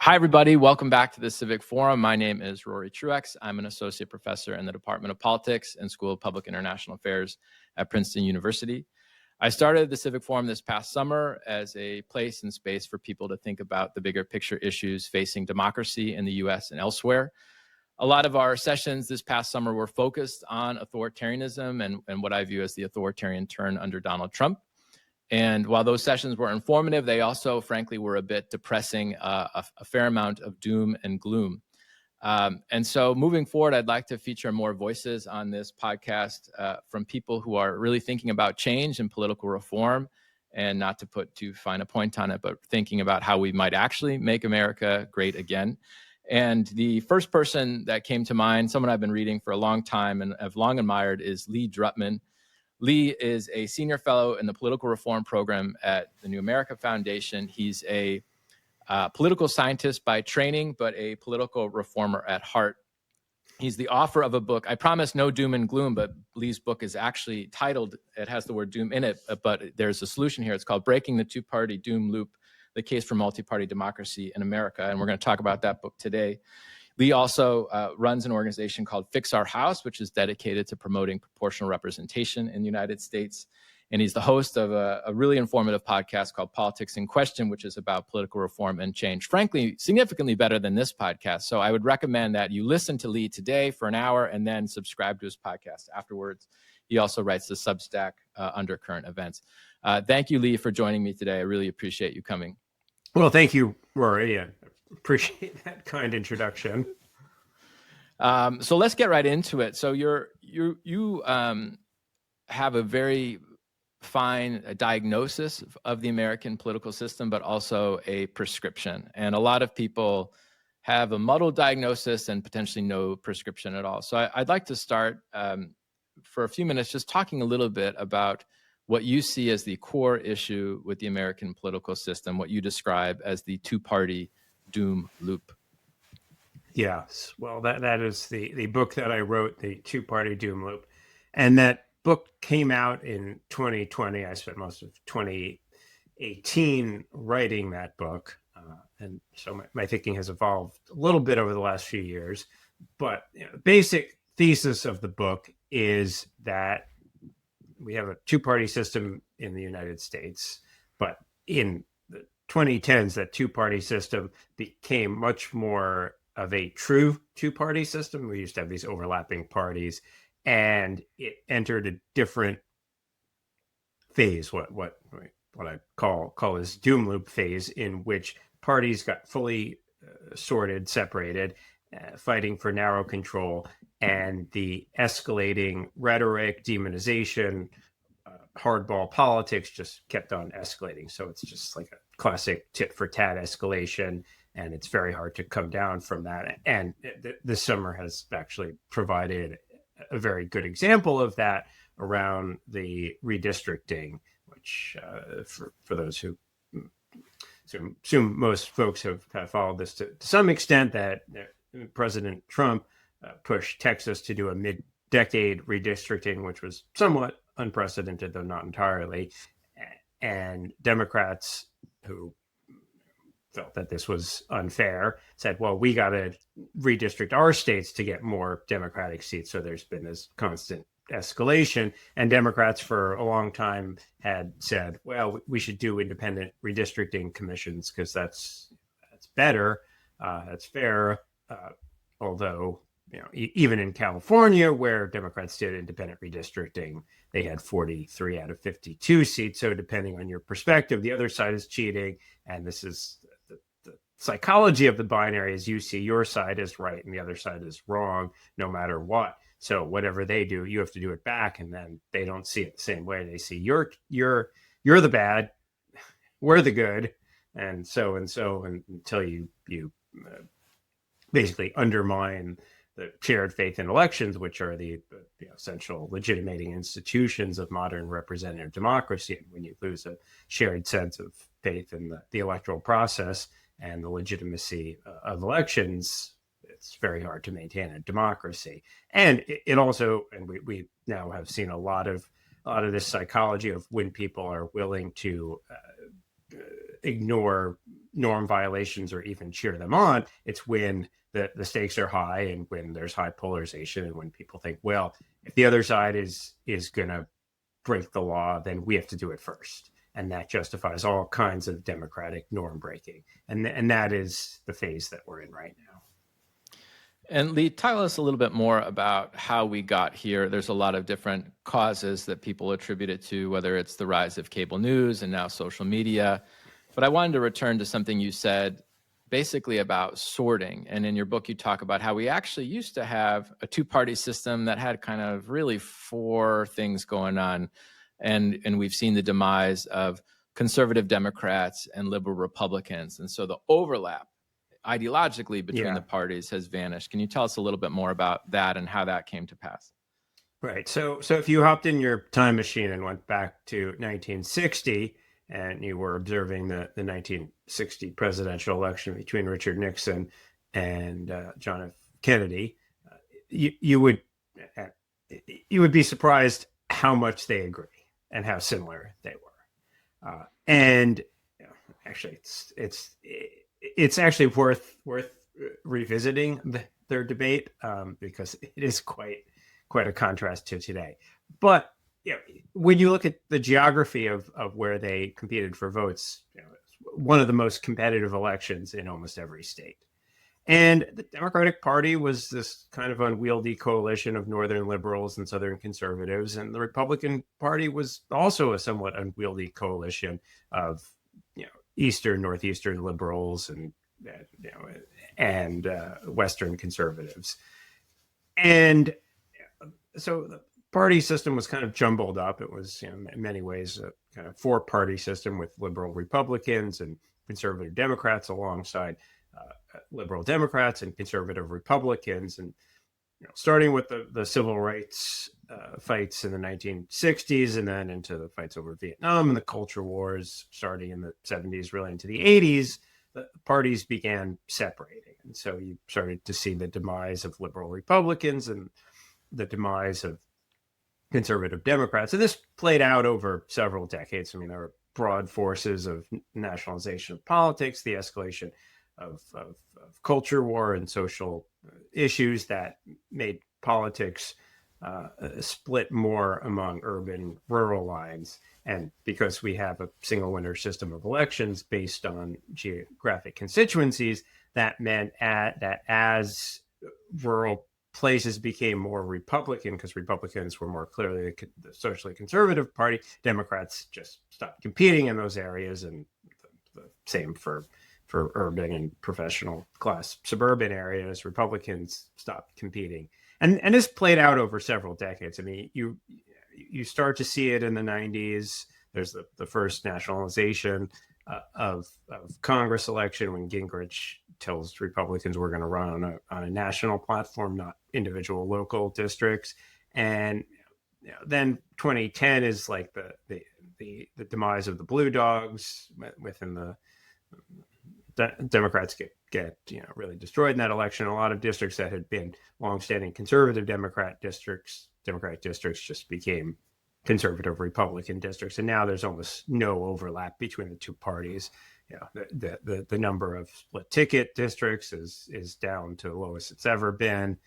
Hi, everybody. Welcome back to the Civic Forum. My name is Rory Truex. I'm an associate professor in the Department of Politics and School of Public International Affairs at Princeton University. I started the Civic Forum this past summer as a place and space for people to think about the bigger picture issues facing democracy in the US and elsewhere. A lot of our sessions this past summer were focused on authoritarianism and what I view as the authoritarian turn under Donald Trump. And while those sessions were informative, they also, frankly, were a bit depressing, a fair amount of doom and gloom. And so moving forward, I'd like to feature more voices on this podcast from people who are really thinking about change and political reform, and not to put too fine a point on it, but thinking about how we might actually make America great again. And the first person that came to mind, someone I've been reading for a long time and have long admired, is Lee Drutman. Lee is a senior fellow in the political reform program at the New America Foundation. He's a political scientist by training, but a political reformer at heart. He's the author of a book. I promise no doom and gloom, but Lee's book is actually titled, it has the word doom in it, but there's a solution here. It's called Breaking the Two-Party Doom Loop, the Case for Multi-Party Democracy in America. And we're going to talk about that book today. Lee also runs an organization called Fix Our House, which is dedicated to promoting proportional representation in the United States. And he's the host of a really informative podcast called Politics in Question, which is about political reform and change. Frankly, significantly better than this podcast. So I would recommend that you listen to Lee today for an hour and then subscribe to his podcast afterwards. He also writes the Substack under current events. Thank you, Lee, for joining me today. I really appreciate you coming. Well, thank you, Rory. I appreciate that kind introduction. So let's get right into it. So you have a very fine diagnosis of the American political system, but also a prescription. And a lot of people have a muddled diagnosis and potentially no prescription at all. So I'd like to start for a few minutes just talking a little bit about what you see as the core issue with the American political system, what you describe as the two-party doom loop. Yes, well, that is the book that I wrote, the two-party doom loop. And that book came out in 2020. I spent most of 2018 writing that book. And so my thinking has evolved a little bit over the last few years. But the basic thesis of the book is that we have a two-party system in the United States, but in the 2010s, that two-party system became much more of a true two-party system. We used to have these overlapping parties, and it entered a different phase, what I call this doom loop phase, in which parties got fully sorted, separated, fighting for narrow control, and the escalating rhetoric, demonization, hardball politics just kept on escalating. So it's just like a classic tit for tat escalation, and it's very hard to come down from that. And this summer has actually provided a very good example of that around the redistricting, which for those who assume most folks have followed this to some extent, that President Trump pushed Texas to do a mid-decade redistricting, which was somewhat unprecedented, though not entirely. And Democrats who felt that this was unfair said, well, we got to redistrict our states to get more Democratic seats. So there's been this constant escalation. And Democrats for a long time had said, well, we should do independent redistricting commissions because that's better, that's fair. Although, even in California, where Democrats did independent redistricting, they had 43 out of 52 seats. So depending on your perspective, the other side is cheating. And this is the psychology of the binary, is you see your side is right and the other side is wrong, no matter what. So whatever they do, you have to do it back. And then they don't see it the same way. They see you're the bad, we're the good, and so until you basically undermine the shared faith in elections, which are the essential legitimating institutions of modern representative democracy. And when you lose a shared sense of faith in the electoral process and the legitimacy of elections, it's very hard to maintain a democracy. And it also, and we now have seen a lot of this psychology of when people are willing to ignore norm violations or even cheer them on. It's when the stakes are high and when there's high polarization and when people think, well, if the other side is going to break the law, then we have to do it first. And that justifies all kinds of democratic norm breaking. And that is the phase that we're in right now. And Lee, tell us a little bit more about how we got here. There's a lot of different causes that people attribute it to, whether it's the rise of cable news and now social media. But I wanted to return to something you said basically about sorting. And in your book, you talk about how we actually used to have a two-party system that had kind of really four things going on. And we've seen the demise of conservative Democrats and liberal Republicans. And so the overlap ideologically between the parties has vanished. Can you tell us a little bit more about that and how that came to pass? Right. So if you hopped in your time machine and went back to 1960 and you were observing the 1960 presidential election between Richard Nixon and John F. Kennedy, you would be surprised how much they agree and how similar they were. And actually, it's actually worth revisiting their debate because it is quite a contrast to today. But when you look at the geography of where they competed for votes, it's one of the most competitive elections in almost every state. And the Democratic Party was this kind of unwieldy coalition of Northern liberals and Southern conservatives. And the Republican Party was also a somewhat unwieldy coalition of Eastern, Northeastern liberals and Western conservatives. And so the party system was kind of jumbled up. It was, in many ways, a kind of four-party system with liberal Republicans and conservative Democrats alongside liberal Democrats and conservative Republicans. And starting with the civil rights fights in the 1960s and then into the fights over Vietnam and the culture wars starting in the 70s, really into the 80s, the parties began separating. And so you started to see the demise of liberal Republicans and the demise of conservative Democrats. And this played out over several decades. I mean, there were broad forces of nationalization of politics, the escalation of culture war and social issues that made politics split more among urban rural lines. And because we have a single winner system of elections based on geographic constituencies, that meant that as rural places became more Republican, because Republicans were more clearly the socially conservative party, Democrats just stopped competing in those areas. And the same for urban and professional class suburban areas, Republicans stopped competing. And this played out over several decades. I mean, you start to see it in the 90s. There's the first nationalization of Congress election when Gingrich tells Republicans we're going to run on a national platform, not individual local districts. And then 2010 is like the demise of the Blue Dogs within the Democrats get really destroyed in that election. A lot of districts that had been longstanding conservative Democratic districts just became conservative Republican districts, and now there's almost no overlap between the two parties. The number of split ticket districts is down to the lowest it's ever been.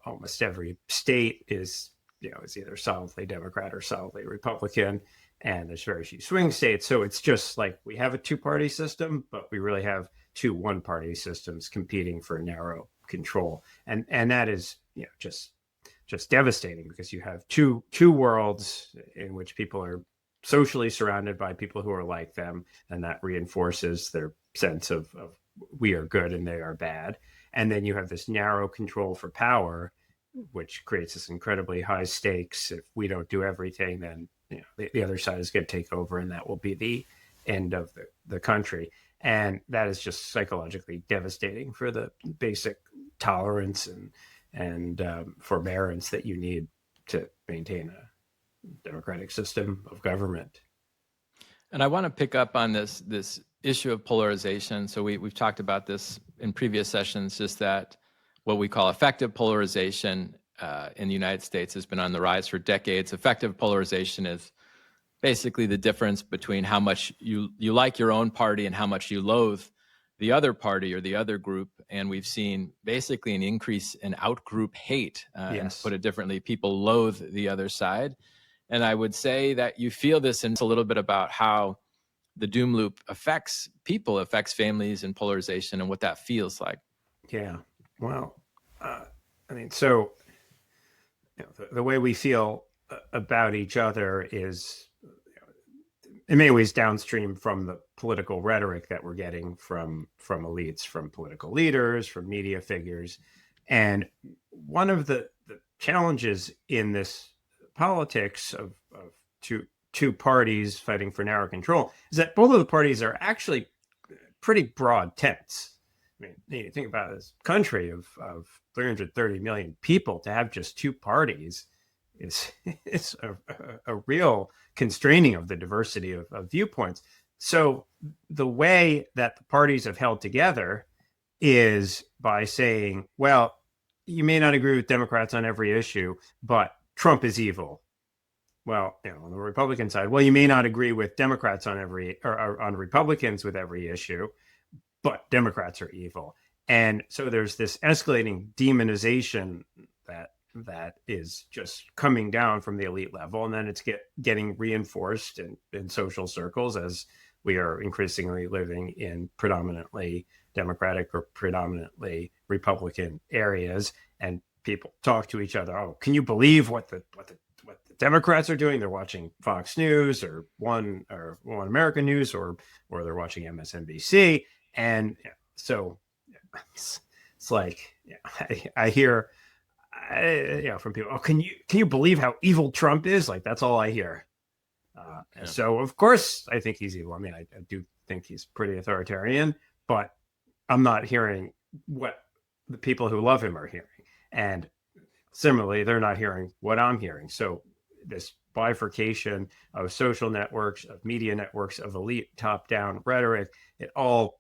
Almost every state is either solidly Democrat or solidly Republican. And there's very few swing states. So it's just like we have a two-party system, but we really have two one-party systems competing for narrow control. And that is just devastating because you have two worlds in which people are socially surrounded by people who are like them. And that reinforces their sense of we are good and they are bad. And then you have this narrow control for power, which creates this incredibly high stakes. If we don't do everything, then the other side is going to take over, and that will be the end of the country. And that is just psychologically devastating for the basic tolerance and forbearance that you need to maintain a democratic system of government. And I want to pick up on this issue of polarization. So we've talked about this in previous sessions, just that what we call effective polarization in the United States has been on the rise for decades. Effective polarization is basically the difference between how much you like your own party and how much you loathe the other party or the other group. And we've seen basically an increase in out-group hate. And to put it differently, people loathe the other side. And I would say that you feel this, and it's a little bit about how the doom loop affects people, affects families, and polarization, and what that feels like. Yeah. Well, I mean, so the way we feel about each other is in many ways downstream from the political rhetoric that we're getting from elites, from political leaders, from media figures. And one of the challenges in this politics of two parties fighting for narrow control is that both of the parties are actually pretty broad tents. I mean, you think about this country of 330 million people, to have just two parties is a real constraining of the diversity of viewpoints. So the way that the parties have held together is by saying, well, you may not agree with Democrats on every issue, but Trump is evil. Well, on the Republican side, well, you may not agree with Democrats on on Republicans with every issue, but Democrats are evil. And so there's this escalating demonization that is just coming down from the elite level, and then it's getting reinforced in social circles as we are increasingly living in predominantly Democratic or predominantly Republican areas, and people talk to each other. Oh, can you believe what the Democrats are doing? They're watching Fox News or One American News, or they're watching MSNBC, and so it's like I hear. From people, oh, can you believe how evil Trump is? Like, that's all I hear. So of course I think he's evil. I mean, I do think he's pretty authoritarian, but I'm not hearing what the people who love him are hearing. And similarly, they're not hearing what I'm hearing. So this bifurcation of social networks, of media networks, of elite top-down rhetoric, it all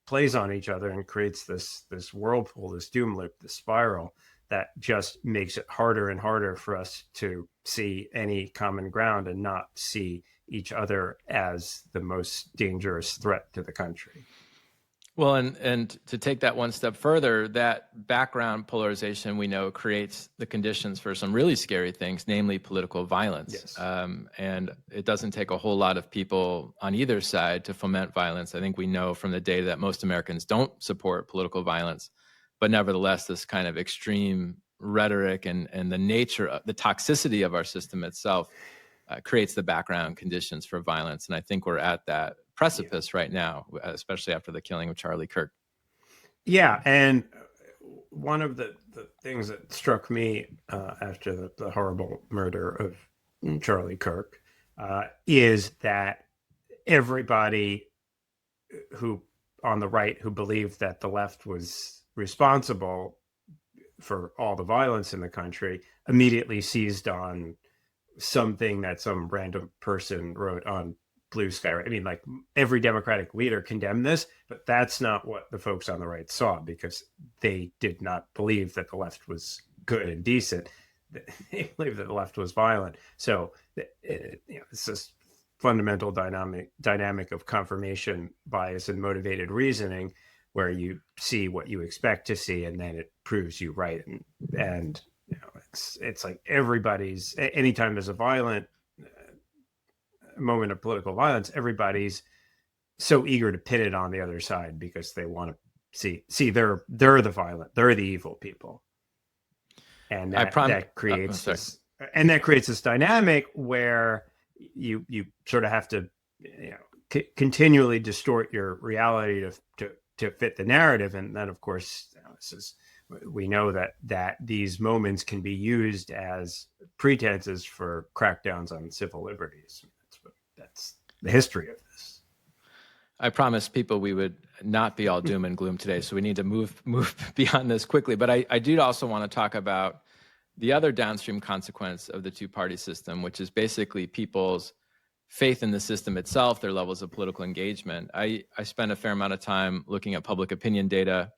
plays on each other and creates this whirlpool, this doom loop, this spiral that just makes it harder and harder for us to see any common ground and not see each other as the most dangerous threat to the country. Well, and to take that one step further, that background polarization, we know, creates the conditions for some really scary things, namely political violence. Yes. And it doesn't take a whole lot of people on either side to foment violence. I think we know from the data that most Americans don't support political violence. But nevertheless, this kind of extreme rhetoric and the nature, the toxicity of our system itself creates the background conditions for violence. And I think we're at that precipice right now, especially after the killing of Charlie Kirk. Yeah, and one of the things that struck me after the horrible murder of Charlie Kirk is that everybody who on the right who believed that the left was responsible for all the violence in the country immediately seized on something that some random person wrote on Blue Sky. I mean, like, every Democratic leader condemned this, but that's not what the folks on the right saw, because they did not believe that the left was good and decent. They believed that the left was violent. So it's this fundamental dynamic of confirmation bias and motivated reasoning, where you see what you expect to see, and then it proves you right. And it's like anytime there's a violent moment of political violence, everybody's so eager to pit it on the other side because they want to see they're the violent, they're the evil people, and that creates this dynamic where you sort of have to continually distort your reality to fit the narrative. And then, of course, we know that these moments can be used as pretenses for crackdowns on civil liberties. That's the history of this. I promised people we would not be all doom and gloom today, so we need to move beyond this quickly. But I do also want to talk about the other downstream consequence of the two-party system, which is basically people's faith in the system itself, their levels of political engagement. I spent a fair amount of time looking at public opinion data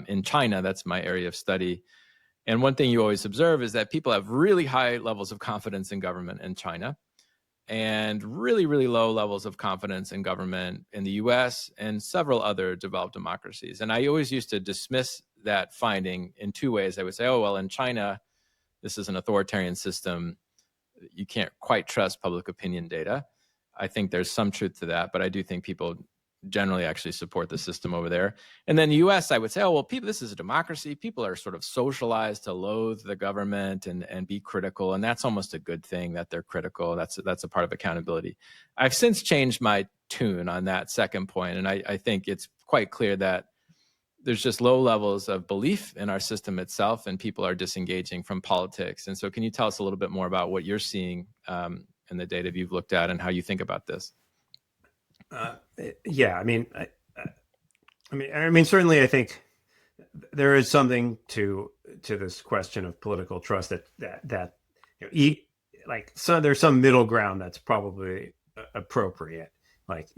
in China. That's my area of study. And one thing you always observe is that people have really high levels of confidence in government in China. and really, really low levels of confidence in government in the US and several other developed democracies. And I always used to dismiss that finding in two ways. I would say, oh, well, in China, this is an authoritarian system. You can't quite trust public opinion data. I think there's some truth to that, but I do think people generally actually support the system over there. And then the US, I would say, oh, well, people, this is a democracy. People are sort of socialized to loathe the government and be critical. And that's almost a good thing that they're critical. That's a part of accountability. I've since changed my tune on that second point. And I think it's quite clear that there's just low levels of belief in our system itself, and people are disengaging from politics. And so can you tell us a little bit more about what you're seeing in the data you've looked at and how you think about this? Yeah, I mean, certainly, I think there is something to this question of political trust that so there's some middle ground that's probably appropriate. Like,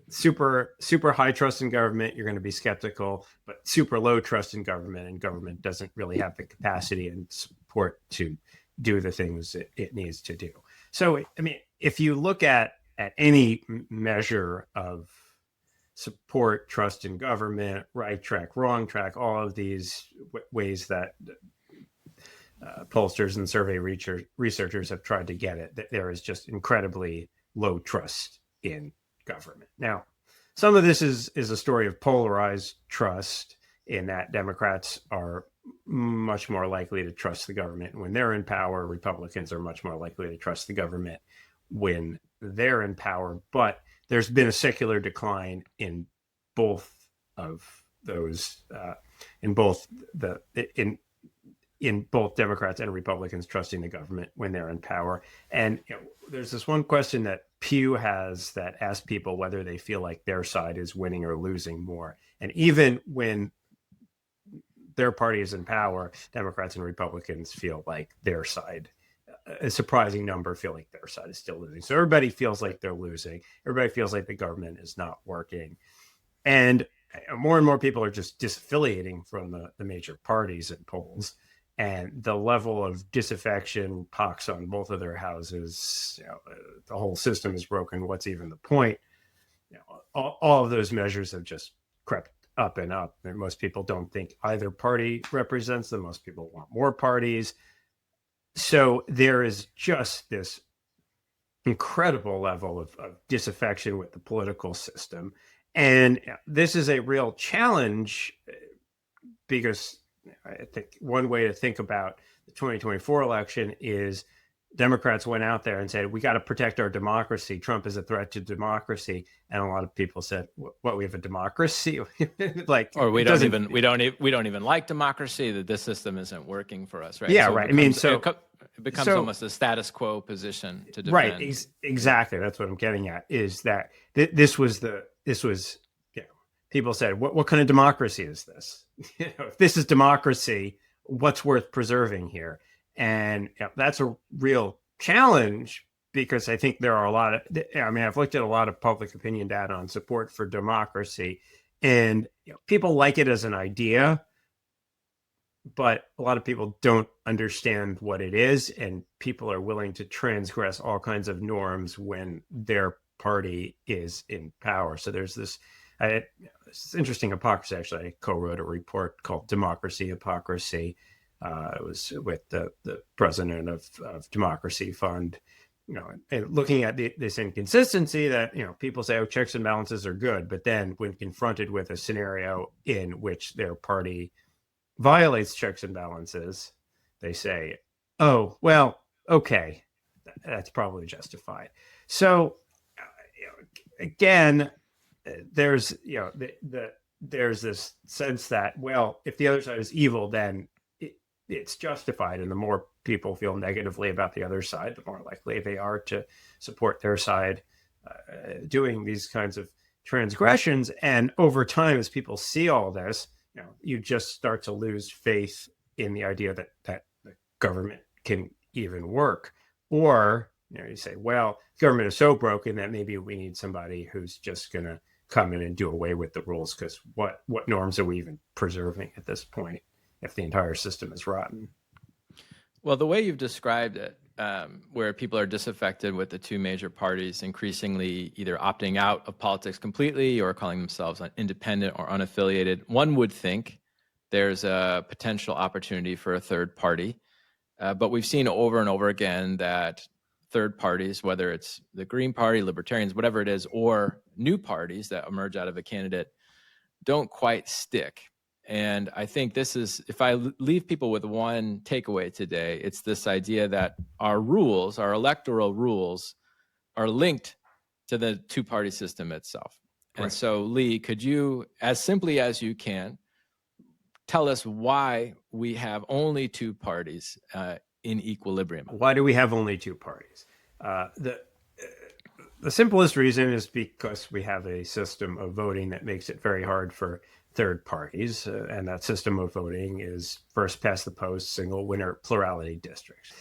super high trust in government, you're going to be skeptical, but super low trust in government, and government doesn't really have the capacity and support to do the things it needs to do. So, I mean, if you look at any measure of support, trust in government, right track, wrong track, all of these ways that pollsters and survey researchers have tried to get it, that there is just incredibly low trust in government. Now, some of this is a story of polarized trust, in that Democrats are much more likely to trust the government when they're in power. Republicans are much more likely to trust the government when they're in power. But there's been a secular decline in both of those, in both Democrats and Republicans trusting the government when they're in power. And there's this one question that Pew has that asks people whether they feel like their side is winning or losing more. And even when their party is in power, Democrats and Republicans feel like their side, a surprising number, feel like their side is still losing. So everybody feels like they're losing. Everybody feels like the government is not working. And more people are just disaffiliating from the major parties in polls. And the level of disaffection pox on both of their houses. The whole system is broken. What's even the point? All of those measures have just crept up and up. And most people don't think either party represents them. Most people want more parties. So there is just this incredible level of disaffection with the political system. And this is a real challenge, because I think one way to think about the 2024 election is Democrats went out there and said, we got to protect our democracy. Trump is a threat to democracy. And a lot of people said, what, we have a democracy? Or we don't even like democracy, that this system isn't working for us, right? Yeah, so right. It becomes almost a status quo position to defend. Right. Exactly. That's what I'm getting at, is that this was people said, what kind of democracy is this? If this is democracy, what's worth preserving here? And that's a real challenge, because I think there are I've looked at a lot of public opinion data on support for democracy, and people like it as an idea, but a lot of people don't understand what it is, and people are willing to transgress all kinds of norms when their party is in power. So there's this interesting hypocrisy. Actually, I co-wrote a report called Democracy Hypocrisy. It was with the president of Democracy Fund, and looking at this inconsistency that, people say, oh, checks and balances are good. But then when confronted with a scenario in which their party violates checks and balances, they say, oh, well, okay, that's probably justified. So again, there's there's this sense that, well, if the other side is evil, then it's justified. And the more people feel negatively about the other side, the more likely they are to support their side doing these kinds of transgressions. And over time, as people see all this, you just start to lose faith in the idea that the government can even work. Or you say, well, government is so broken that maybe we need somebody who's just going to come in and do away with the rules, because what norms are we even preserving at this point if the entire system is rotten? Well, the way you've described it, where people are disaffected with the two major parties, increasingly either opting out of politics completely or calling themselves independent or unaffiliated, one would think there's a potential opportunity for a third party. But we've seen over and over again that third parties, whether it's the Green Party, Libertarians, whatever it is, or new parties that emerge out of a candidate, don't quite stick. And I think this is, if I leave people with one takeaway today, it's this idea that our rules, our electoral rules, are linked to the two-party system itself. And so, Lee, could you, as simply as you can, tell us why we have only two parties in equilibrium? Why do we have only two parties? The simplest reason is because we have a system of voting that makes it very hard for third parties, and that system of voting is first past the post, single winner plurality districts.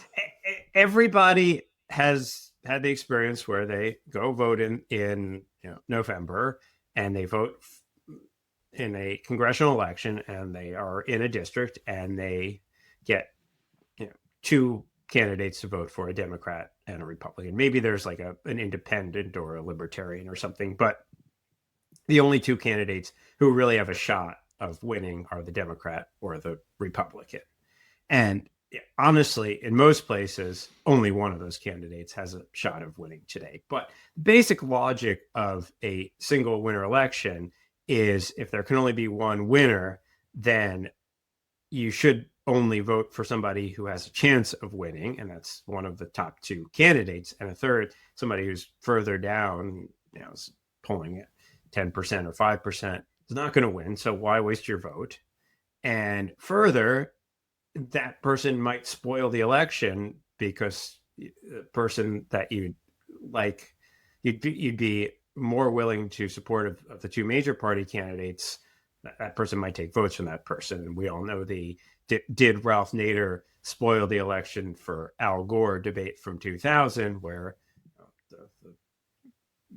Everybody has had the experience where they go vote in November, and they vote in a congressional election, and they are in a district, and they get two candidates to vote for, a Democrat and a Republican. Maybe there's like an independent or a libertarian or something, but the only two candidates who really have a shot of winning are the Democrat or the Republican. And honestly, in most places, only one of those candidates has a shot of winning today. But basic logic of a single winner election is if there can only be one winner, then you should only vote for somebody who has a chance of winning, and that's one of the top two candidates, and a third, somebody who's further down, is polling at 10% or 5%, is not going to win, so why waste your vote? And further, that person might spoil the election because the person that you'd like, you'd be more willing to support of the two major party candidates. That person might take votes from that person, and we all know did Ralph Nader spoil the election for Al Gore debate from 2000, where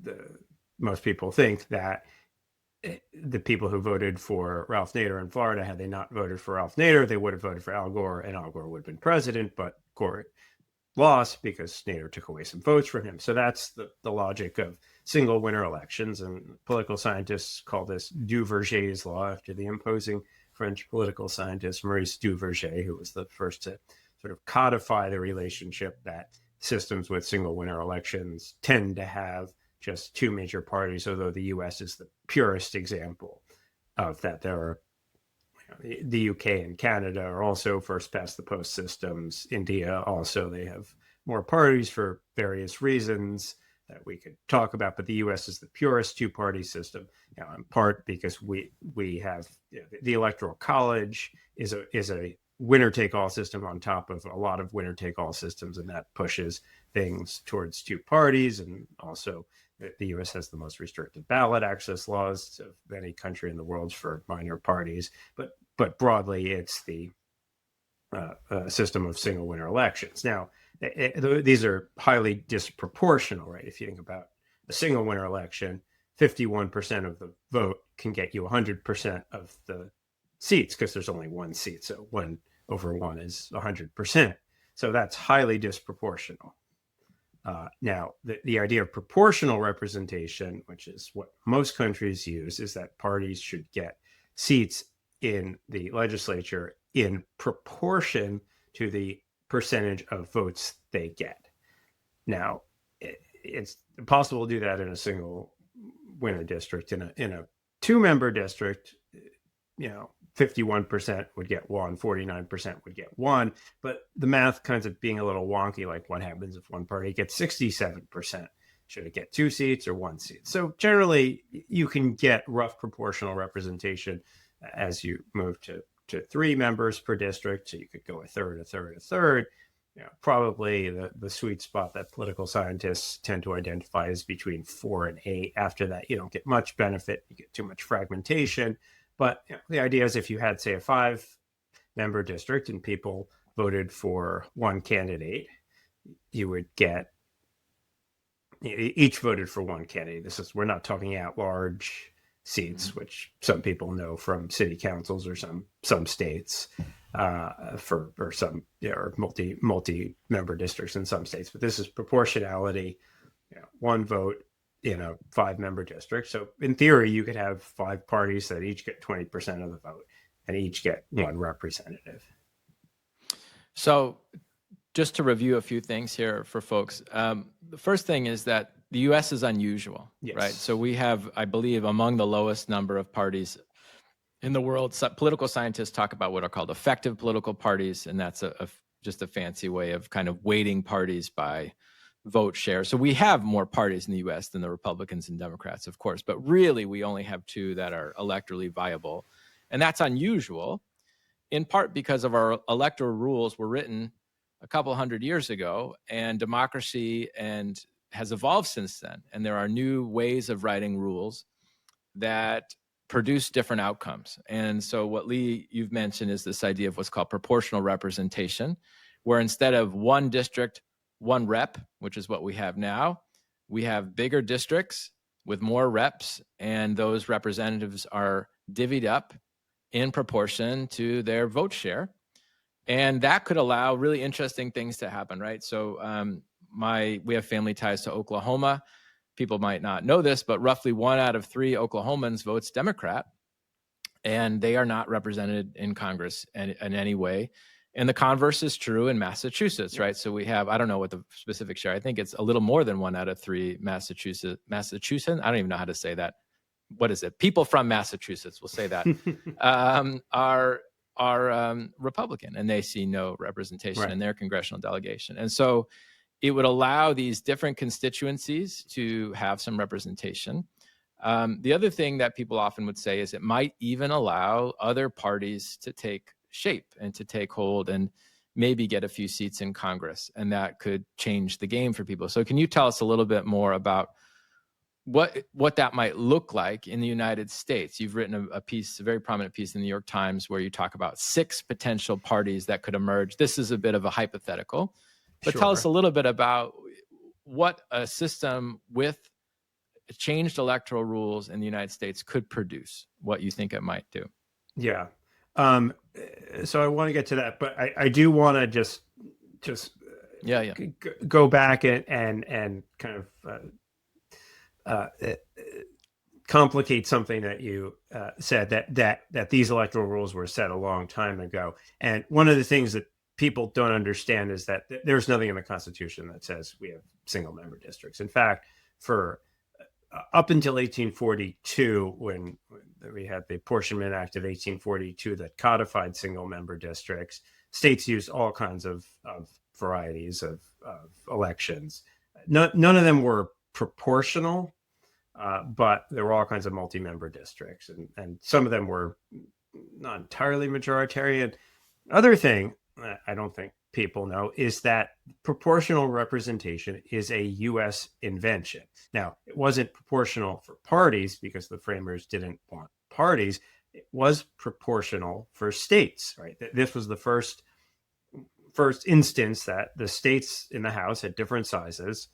the most people think that the people who voted for Ralph Nader in Florida, had they not voted for Ralph Nader, they would have voted for Al Gore, and Al Gore would have been president, but Gore lost because Nader took away some votes from him. So that's the logic of single winner elections, and political scientists call this Duverger's law, after the imposing French political scientist Maurice Duverger, who was the first to sort of codify the relationship that systems with single winner elections tend to have just two major parties, although the US is the purest example of that. There are the UK and Canada are also first past the post systems. India also, they have more parties for various reasons that we could talk about, but the US is the purest two-party system, in part because we have the Electoral College is a winner-take-all system on top of a lot of winner-take-all systems, and that pushes things towards two parties. And also the US has the most restricted ballot access laws of any country in the world for minor parties, but broadly it's the system of single winner elections. Now, these are highly disproportional, right? If you think about a single winner election, 51% of the vote can get you 100% of the seats, because there's only one seat. So 1 over 1 is 100%. So that's highly disproportional. Now, the idea of proportional representation, which is what most countries use, is that parties should get seats in the legislature in proportion to the percentage of votes they get. Now, it's impossible to do that in a single winner district. In a two-member district, 51% would get one, 49% would get one, but the math kinds of being a little wonky, like what happens if one party gets 67%? Should it get two seats or one seat? So generally, you can get rough proportional representation as you move to 3 members per district. So you could go a third, a third, a third. Probably the sweet spot that political scientists tend to identify is between 4 and 8. After that, you don't get much benefit. You get too much fragmentation. But the idea is if you had, say, a 5-member district and people voted for one candidate, you would get, each voted for one candidate. We're not talking at large seats, which some people know from city councils or some states. for some, or multi-member districts in some states. But this is proportionality, one vote in a 5-member district. So in theory, you could have 5 parties that each get 20% of the vote and each get 1 representative. So just to review a few things here for folks. The first thing is that the U.S. is unusual, yes. right? So we have, I believe, among the lowest number of parties in the world. Political scientists talk about what are called effective political parties, and that's just a fancy way of kind of weighting parties by vote share. So we have more parties in the U.S. than the Republicans and Democrats, of course, but really we only have 2 that are electorally viable. And that's unusual, in part because of our electoral rules were written a couple hundred years ago, and democracy has evolved since then. And there are new ways of writing rules that produce different outcomes. And so what Lee, you've mentioned is this idea of what's called proportional representation, where instead of 1 district, 1 rep, which is what we have now, we have bigger districts with more reps, and those representatives are divvied up in proportion to their vote share. And that could allow really interesting things to happen, right? So we have family ties to Oklahoma. People might not know this, but roughly 1 out of 3 Oklahomans votes Democrat, and they are not represented in Congress in any way. And the converse is true in Massachusetts, right? So we have, I don't know what the specific share, I think it's a little more than 1 out of 3 Massachusetts, I don't even know how to say that. What is it? People from Massachusetts, will say that, are Republican, and they see no representation in their congressional delegation. And so it would allow these different constituencies to have some representation. The other thing that people often would say is it might even allow other parties to take shape and to take hold and maybe get a few seats in Congress, and that could change the game for people. So can you tell us a little bit more about what that might look like in the United States? You've written a very prominent piece in the New York Times where you talk about 6 potential parties that could emerge. This is a bit of a hypothetical, but tell us a little bit about what a system with changed electoral rules in the United States could produce, what you think it might do. Yeah. So I want to get to that, but I do want to just go back and kind of complicate something that you said, that these electoral rules were set a long time ago. And one of the things that people don't understand is that there's nothing in the Constitution that says we have single member districts. In fact, for up until 1842, when we had the Apportionment Act of 1842 that codified single member districts, states used all kinds of varieties of elections. None of them were proportional, but there were all kinds of multi-member districts, and some of them were not entirely majoritarian. Other thing I don't think people know is that proportional representation is a U.S. invention. Now, it wasn't proportional for parties because the framers didn't want parties. It was proportional for states, right? This was the first instance that the states in the House had different sizes,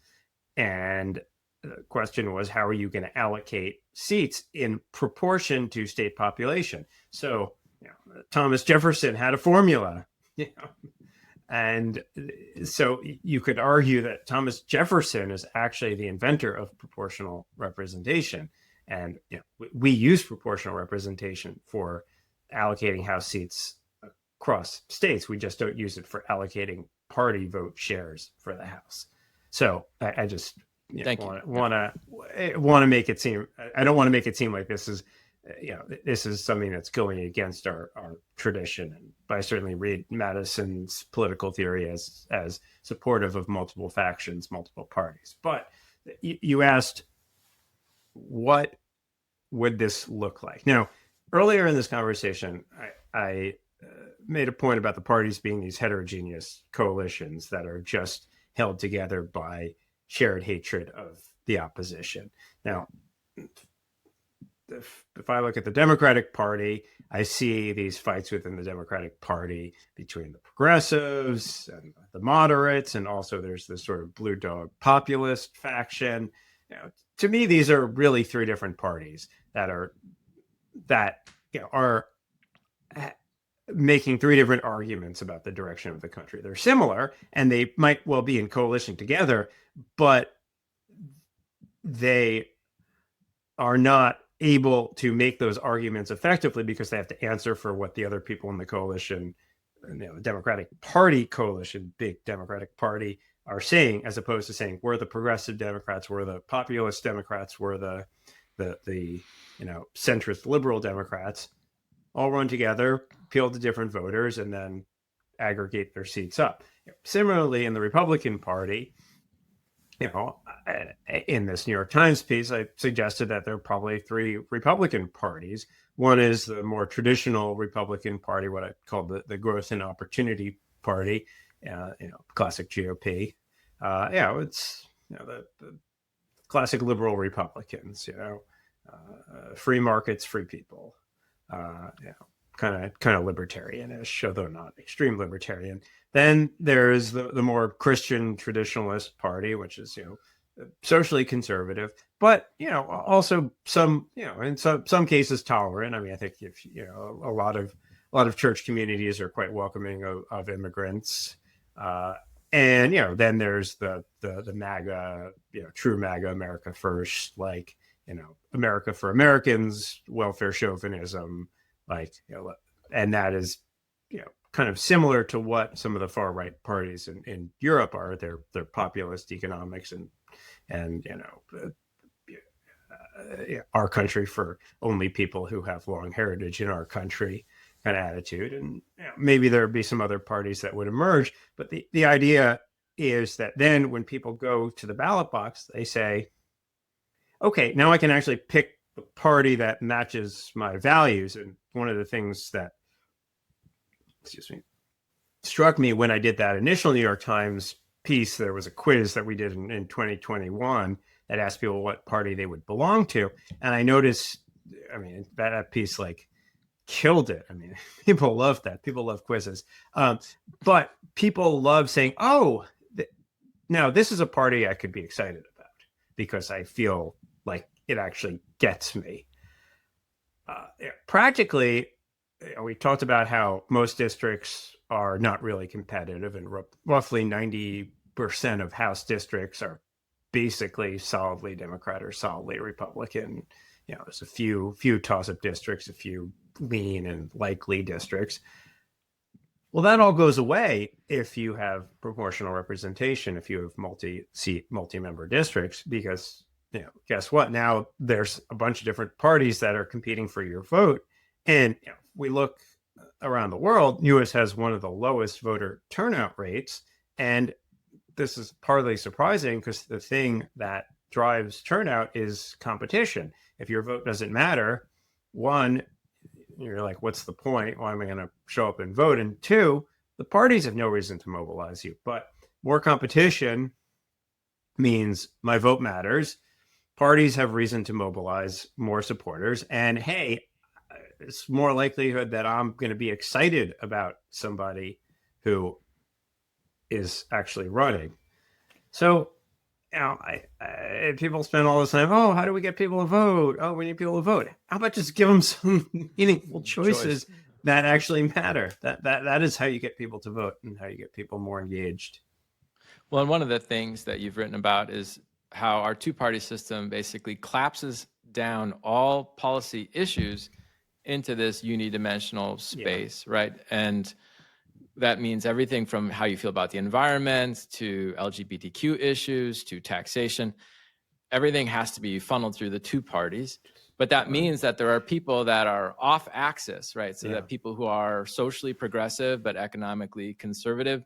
and the question was, how are you going to allocate seats in proportion to state population? So, Thomas Jefferson had a formula, and so you could argue that Thomas Jefferson is actually the inventor of proportional representation. And we use proportional representation for allocating House seats across states. We just don't use it for allocating party vote shares for the House. So I just want to make it seem, I don't want to make it seem like this is, this is something that's going against our tradition. And I certainly read Madison's political theory as supportive of multiple factions, multiple parties. But you asked, what would this look like? Now, earlier in this conversation, I made a point about the parties being these heterogeneous coalitions that are just held together by shared hatred of the opposition. Now, if I look at the Democratic Party, I see these fights within the Democratic Party between the progressives and the moderates, and also there's this sort of blue dog populist faction. To me, these are really 3 different parties that making three different arguments about the direction of the country. They're similar and they might well be in coalition together, but they are not able to make those arguments effectively because they have to answer for what the other people in the coalition, the Democratic Party coalition, big Democratic Party, are saying, as opposed to saying we're the progressive Democrats, we're the populist Democrats, we're the centrist liberal Democrats, all run together, appeal to different voters, and then aggregate their seats up. Similarly, in the Republican Party, in this New York Times piece, I suggested that there are probably three Republican parties. One is the more traditional Republican Party, what I call the Growth and Opportunity Party, classic GOP. It's the classic liberal Republicans. Free markets, free people. Kind of libertarianish, although not extreme libertarian. Then there's the more Christian traditionalist party, which is socially conservative, but also some in some cases tolerant. I mean, I think if a lot of church communities are quite welcoming of immigrants, and then there's the MAGA, true MAGA, America First, like America for Americans, welfare chauvinism, and that is kind of similar to what some of the far right parties in Europe are. They're populist economics and our country for only people who have long heritage in our country kind of attitude. And maybe there would be some other parties that would emerge, but the idea is that then when people go to the ballot box, they say, okay, now I can actually pick the party that matches my values. And one of the things that struck me when I did that initial New York Times piece, there was a quiz that we did in 2021 that asked people what party they would belong to. And I noticed, that piece killed it. I mean, people love that. People love quizzes. But people love saying, now this is a party I could be excited about because I feel like it actually gets me. Practically, we talked about how most districts are not really competitive, and roughly 90% of House districts are basically solidly Democrat or solidly Republican. There's a few toss-up districts, a few lean and likely districts. Well, that all goes away if you have proportional representation, if you have multi-seat, multi-member districts, because guess what? Now there's a bunch of different parties that are competing for your vote. And we look around the world, US has one of the lowest voter turnout rates. And this is partly surprising because the thing that drives turnout is competition. If your vote doesn't matter, one, you're like, what's the point? Why am I going to show up and vote? And two, the parties have no reason to mobilize you. But more competition means my vote matters. Parties have reason to mobilize more supporters. And hey, it's more likelihood that I'm going to be excited about somebody who is actually running. So, people spend all this time, how do we get people to vote? Oh, we need people to vote. How about just give them some meaningful choices that actually matter? That is how you get people to vote and how you get people more engaged. Well, and one of the things that you've written about is how our two-party system basically collapses down all policy issues into this unidimensional space, right? And that means everything from how you feel about the environment to LGBTQ issues to taxation. Everything has to be funneled through the two parties. But that means that there are people that are off axis, right? So that people who are socially progressive but economically conservative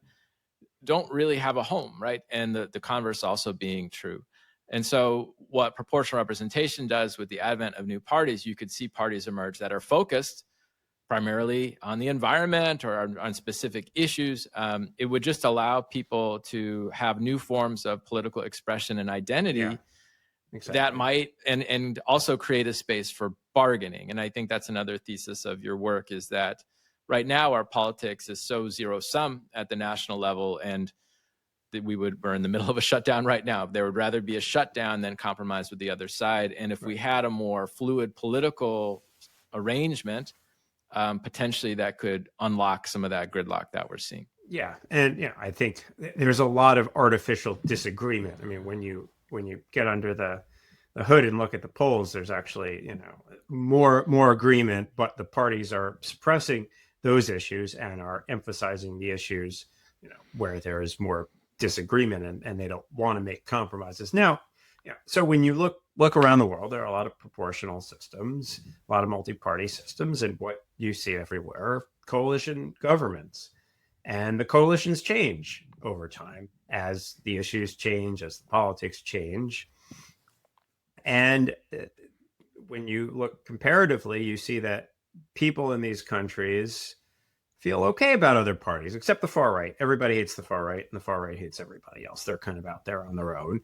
don't really have a home, right? And the converse also being true. And so what proportional representation does with the advent of new parties, you could see parties emerge that are focused primarily on the environment or on specific issues. It would just allow people to have new forms of political expression and identity that might, and also create a space for bargaining. And I think that's another thesis of your work, is that right now our politics is so zero sum at the national level, and that we're in the middle of a shutdown right now. There would rather be a shutdown than compromise with the other side. And if we had a more fluid political arrangement potentially that could unlock some of that gridlock that we're seeing. Yeah, and I think there's a lot of artificial disagreement. I mean, when you get under the hood and look at the polls, there's actually more agreement, but the parties are suppressing those issues and are emphasizing the issues where there is more disagreement, and they don't want to make compromises. Now, so when you look around the world, there are a lot of proportional systems, a lot of multi-party systems, and what you see everywhere are coalition governments. And the coalitions change over time as the issues change, as the politics change. And when you look comparatively, you see that people in these countries feel okay about other parties, except the far right. Everybody hates the far right, and the far right hates everybody else. They're kind of out there on their own.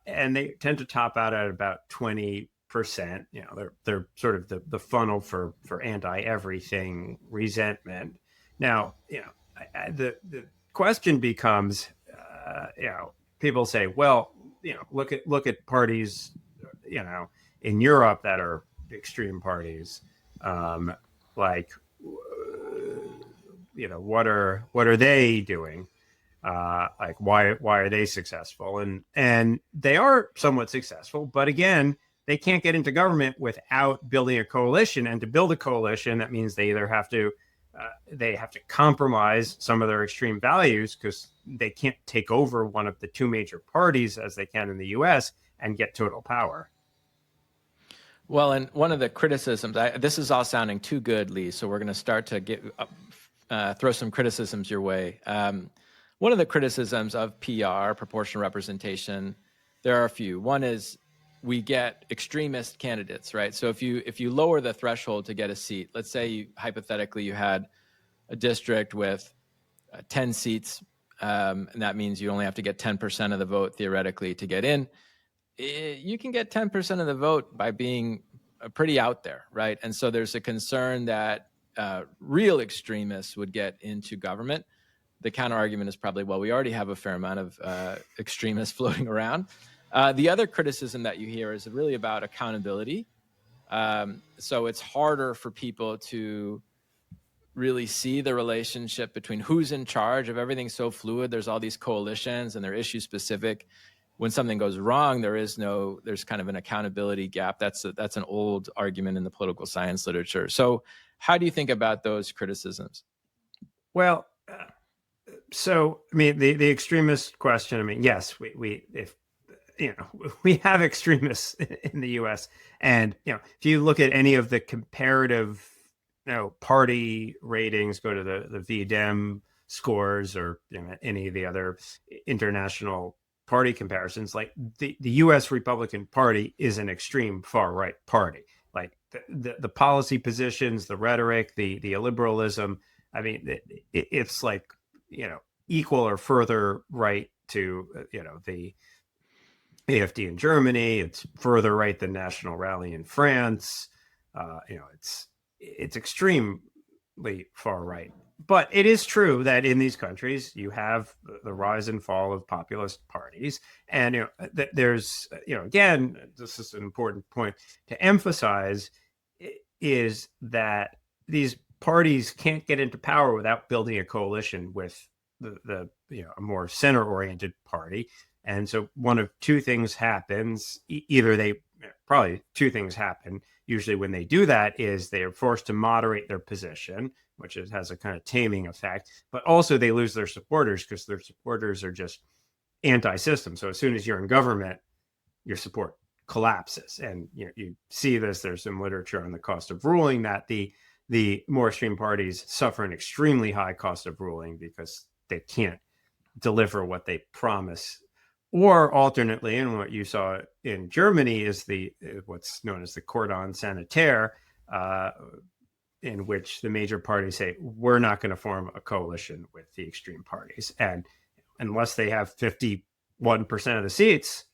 And they tend to top out at about 20%. They're sort of the funnel for anti-everything resentment. Now, the question becomes, people say, well, look at parties, in Europe that are extreme parties, like, what are they doing? Like, why are they successful? And they are somewhat successful, but again, they can't get into government without building a coalition. And to build a coalition, that means they either have to compromise some of their extreme values, because they can't take over one of the two major parties as they can in the U.S. and get total power. Well, and one of the criticisms, this is all sounding too good, Lee, so we're going to start to throw some criticisms your way. One of the criticisms of PR, proportional representation, there are a few. One is we get extremist candidates, right? So if you lower the threshold to get a seat, let's say hypothetically you had a district with 10 seats, and that means you only have to get 10% of the vote theoretically to get in. You can get 10% of the vote by being pretty out there, right? And so there's a concern that real extremists would get into government. The counter argument is probably, well, we already have a fair amount of extremists floating around. The other criticism that you hear is really about accountability. So it's harder for people to really see the relationship between who's in charge of everything. So fluid. There's all these coalitions and they're issue specific. When something goes wrong, there's kind of an accountability gap. That's an old argument in the political science literature. So how do you think about those criticisms? Well, so I mean, the extremist question. I mean, yes, we have extremists in the U.S. And if you look at any of the comparative party ratings, go to the VDem scores or any of the other international party comparisons, like the U.S. Republican Party is an extreme far right party. Like the policy positions, the rhetoric, the illiberalism. I mean, it's like equal or further right to the AfD in Germany. It's further right than National Rally in France. It's extremely far right. But it is true that in these countries you have the rise and fall of populist parties, and there's again, this is an important point to emphasize, is that these parties can't get into power without building a coalition with the a more center-oriented party. And so one of two things happens. Probably two things happen. Usually when they do that is they are forced to moderate their position, which has a kind of taming effect, but also they lose their supporters because their supporters are just anti-system. So as soon as you're in government, your support collapses. And you see this, there's some literature on the cost of ruling, that the more extreme parties suffer an extremely high cost of ruling because they can't deliver what they promise. Or alternately, and what you saw in Germany is what's known as the cordon sanitaire, in which the major parties say, we're not going to form a coalition with the extreme parties. And unless they have 51% of the seats,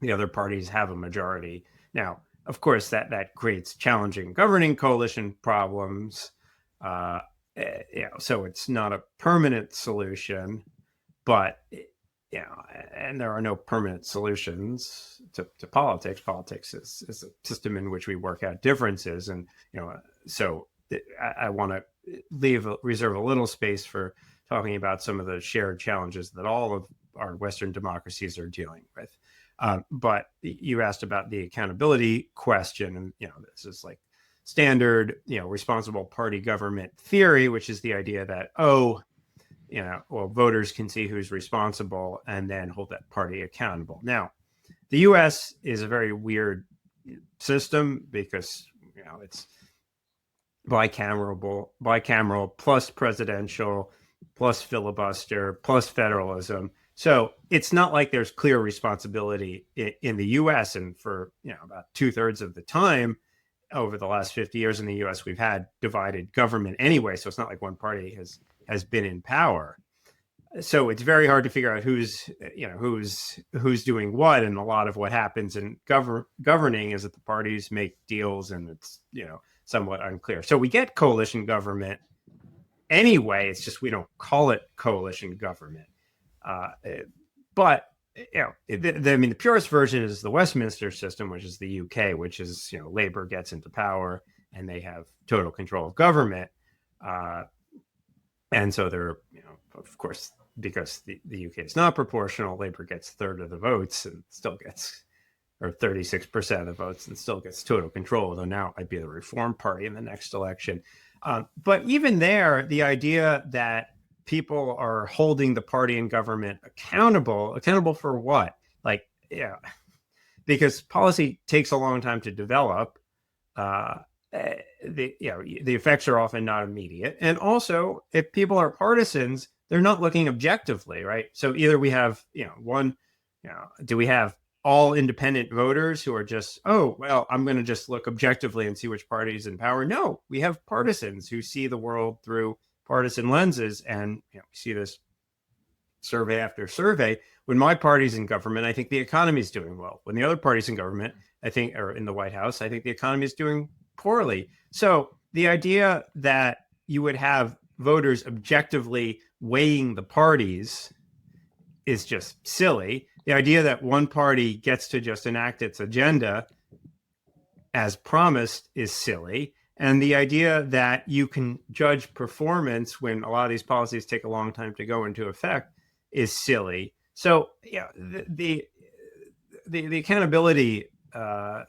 the other parties have a majority. Now, of course, that creates challenging governing coalition problems. So it's not a permanent solution, but and there are no permanent solutions to politics. Politics is a system in which we work out differences, and so I want to reserve a little space for talking about some of the shared challenges that all of our Western democracies are dealing with. But you asked about the accountability question, and this is like standard responsible party government theory, which is the idea that voters can see who's responsible and then hold that party accountable. Now, the U.S. is a very weird system because it's bicameral plus presidential plus filibuster plus federalism. So it's not like there's clear responsibility in the U.S. And for about 2/3 of the time over the last 50 years in the U.S., we've had divided government anyway. So it's not like one party has been in power. So it's very hard to figure out who's doing what, and a lot of what happens in governing is that the parties make deals, and it's somewhat unclear. So we get coalition government anyway. It's just we don't call it coalition government. But the purest version is the Westminster system, which is the UK, which is Labour gets into power and they have total control of government, and so they're of course, because the UK is not proportional, Labour gets 1/3 of the votes and still gets, or 36% of the votes and still gets total control, though now it might be the Reform Party in the next election. But even there, the idea that people are holding the party and government accountable for what? Because policy takes a long time to develop. The effects are often not immediate. And also, if people are partisans, they're not looking objectively, right? So either we have, do we have all independent voters who are just, I'm going to just look objectively and see which party is in power? No, we have partisans who see the world through partisan lenses. And we see this survey after survey. When my party's in government, I think the economy is doing well. When the other party's in government, or in the White House, I think the economy is doing poorly. So the idea that you would have voters objectively weighing the parties is just silly. The idea that one party gets to just enact its agenda as promised is silly. And the idea that you can judge performance when a lot of these policies take a long time to go into effect is silly. So the accountability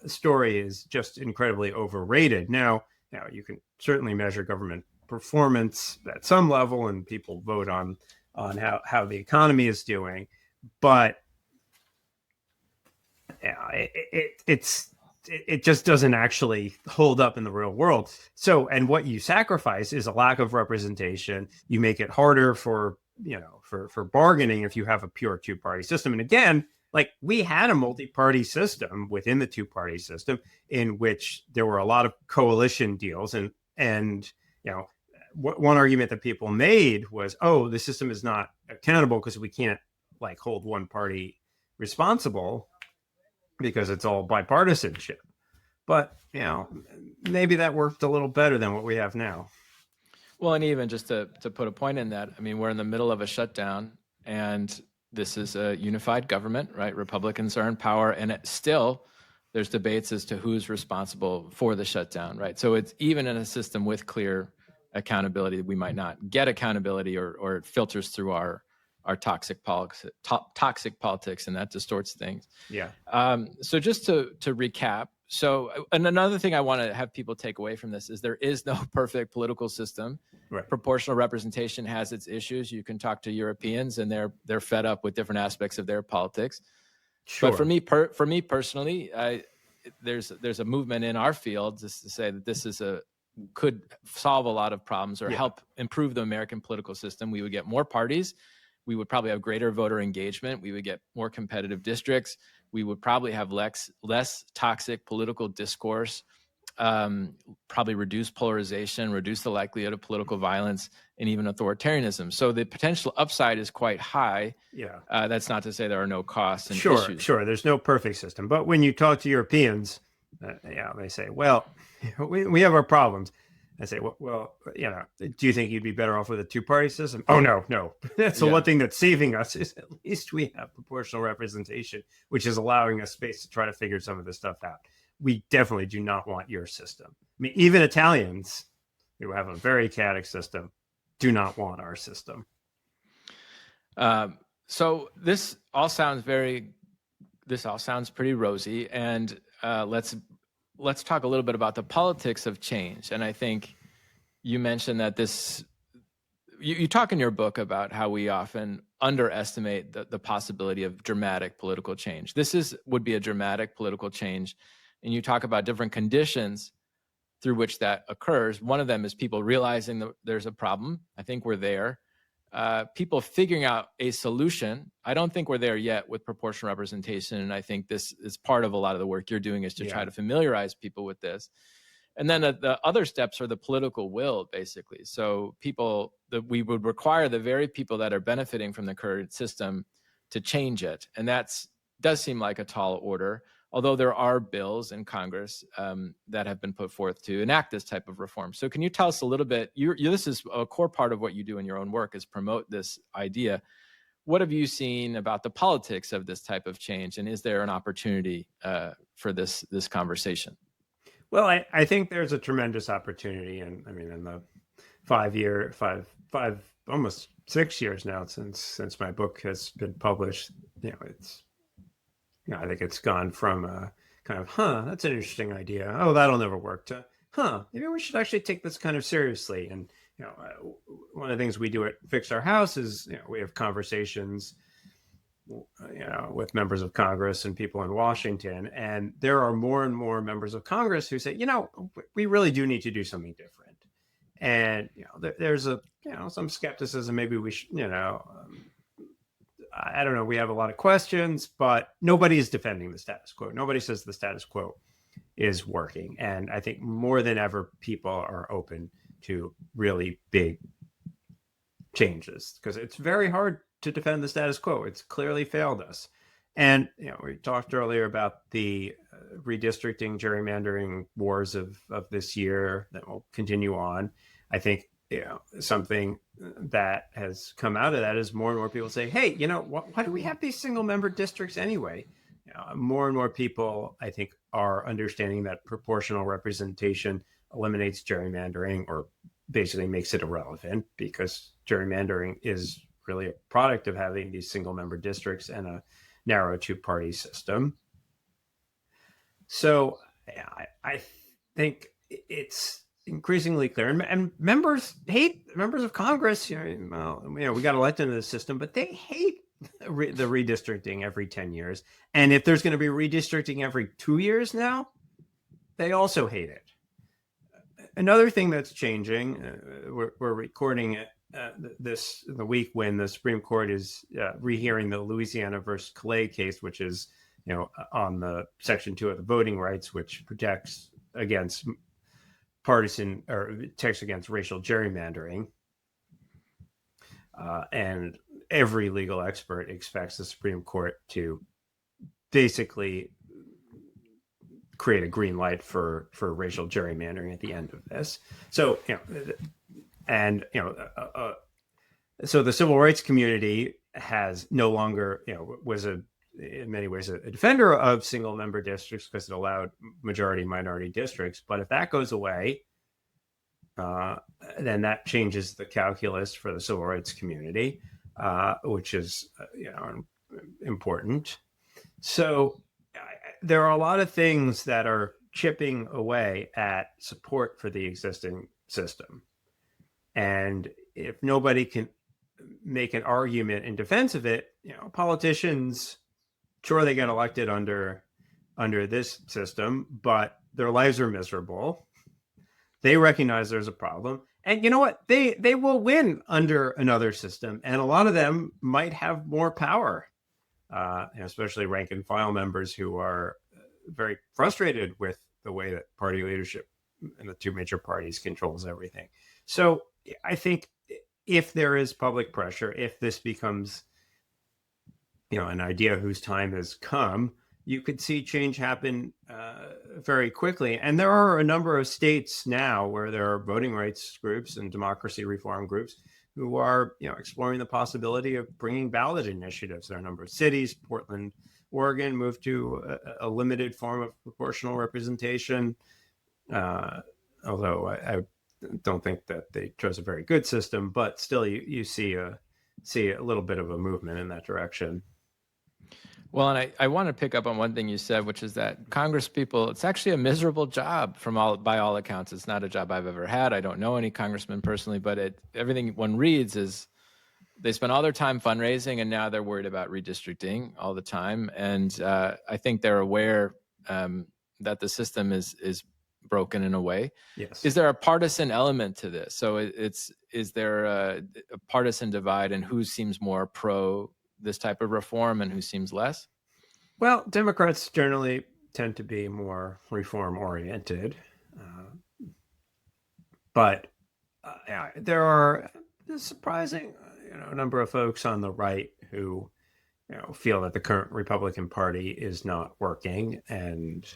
story is just incredibly overrated. Now you can certainly measure government performance at some level, and people vote on how the economy is doing, but it just doesn't actually hold up in the real world. So, and what you sacrifice is a lack of representation. You make it harder for bargaining if you have a pure two-party system. And again, we had a multi-party system within the two-party system in which there were a lot of coalition deals, and one argument that people made was, the system is not accountable because we can't hold one party responsible because it's all bipartisanship. But maybe that worked a little better than what we have now. Well, and even just to put a point in that, we're in the middle of a shutdown, and this is a unified government, right? Republicans are in power, and there's debates as to who's responsible for the shutdown, right? So it's even in a system with clear accountability, we might not get accountability, or it filters through our toxic politics, and that distorts things. Yeah. So just to recap, and another thing I want to have people take away from this is there is no perfect political system. Right. Proportional representation has its issues. You can talk to Europeans, and they're fed up with different aspects of their politics. Sure. But for me personally, there's a movement in our field just to say that this could solve a lot of problems, or help improve the American political system. We would get more parties. We would probably have greater voter engagement. We would get more competitive districts. We would probably have less toxic political discourse, probably reduce polarization, reduce the likelihood of political violence, and even authoritarianism. So the potential upside is quite high. Yeah. That's not to say there are no costs and issues. Sure. There's no perfect system. But when you talk to Europeans, they say, well, we have our problems. I say, well, do you think you'd be better off with a two-party system? Oh, no. That's the one thing that's saving us is at least we have proportional representation, which is allowing us space to try to figure some of this stuff out. We definitely do not want your system. Even Italians, who have a very chaotic system do not want our system. So this all sounds pretty rosy, and let's talk a little bit about the politics of change. And I think you mentioned that you talk in your book about how we often underestimate the possibility of dramatic political change. This would be a dramatic political change, and you talk about different conditions through which that occurs. One of them is people realizing that there's a problem. I think we're there. People figuring out a solution. I don't think we're there yet with proportional representation, and I think this is part of a lot of the work you're doing is to try to familiarize people with this. And then the other steps are the political will, basically. So we would require the very people that are benefiting from the current system to change it. And does seem like a tall order, although there are bills in Congress that have been put forth to enact this type of reform. So can you tell us a little bit, this is a core part of what you do in your own work, is promote this idea. What have you seen about the politics of this type of change? And is there an opportunity for this conversation? Well, I think there's a tremendous opportunity. And I mean, in the almost 6 years now since my book has been published, I think it's gone from a kind of, that's an interesting idea. Oh, that'll never work, to, maybe we should actually take this kind of seriously. And, one of the things we do at Fix Our House is, we have conversations, with members of Congress and people in Washington. And there are more and more members of Congress who say, we really do need to do something different. And, there's some skepticism. Maybe we should, I don't know. We have a lot of questions, but nobody is defending the status quo. Nobody says the status quo is working. And I think more than ever, people are open to really big changes, because it's very hard to defend the status quo. It's clearly failed us. And, we talked earlier about the redistricting, gerrymandering wars of this year that will continue on. I think, something that has come out of that is more and more people say, hey, why do we have these single member districts anyway? More and more people, I think, are understanding that proportional representation eliminates gerrymandering, or basically makes it irrelevant, because gerrymandering is really a product of having these single member districts and a narrow two-party system. So I think it's increasingly clear, and members of Congress. We got elected into the system, but they hate the redistricting every 10 years. And if there's going to be redistricting every 2 years now, they also hate it. Another thing that's changing, we're recording it the week when the Supreme Court is rehearing the Louisiana versus Calais case, which is on the Section 2 of the Voting Rights, which protects against partisan, or protects against racial gerrymandering. And every legal expert expects the Supreme Court to basically create a green light for racial gerrymandering at the end of this. So, so the civil rights community has no longer, was in many ways a defender of single member districts, because it allowed majority minority districts. But if that goes away, then that changes the calculus for the civil rights community, which is important. So there are a lot of things that are chipping away at support for the existing system. And if nobody can make an argument in defense of it, politicians, sure, they get elected under this system, but their lives are miserable. They recognize there's a problem. And you know what? They will win under another system. And a lot of them might have more power, especially rank and file members who are very frustrated with the way that party leadership in the two major parties controls everything. So I think if there is public pressure, if this becomes, an idea whose time has come, you could see change happen very quickly. And there are a number of states now where there are voting rights groups and democracy reform groups who are, exploring the possibility of bringing ballot initiatives. There are a number of cities. Portland, Oregon moved to a limited form of proportional representation. Although don't think that they chose a very good system, but still you see a little bit of a movement in that direction. Well, and I want to pick up on one thing you said, which is that Congress people, it's actually a miserable job by all accounts. It's not a job I've ever had. I don't know any congressmen personally, but everything one reads is they spend all their time fundraising, and now they're worried about redistricting all the time. And I think they're aware that the system is broken in a way. Yes. Is there a partisan element to this? So is there a partisan divide in who seems more pro this type of reform and who seems less? Well, Democrats generally tend to be more reform oriented, but there are a surprising number of folks on the right who feel that the current Republican Party is not working and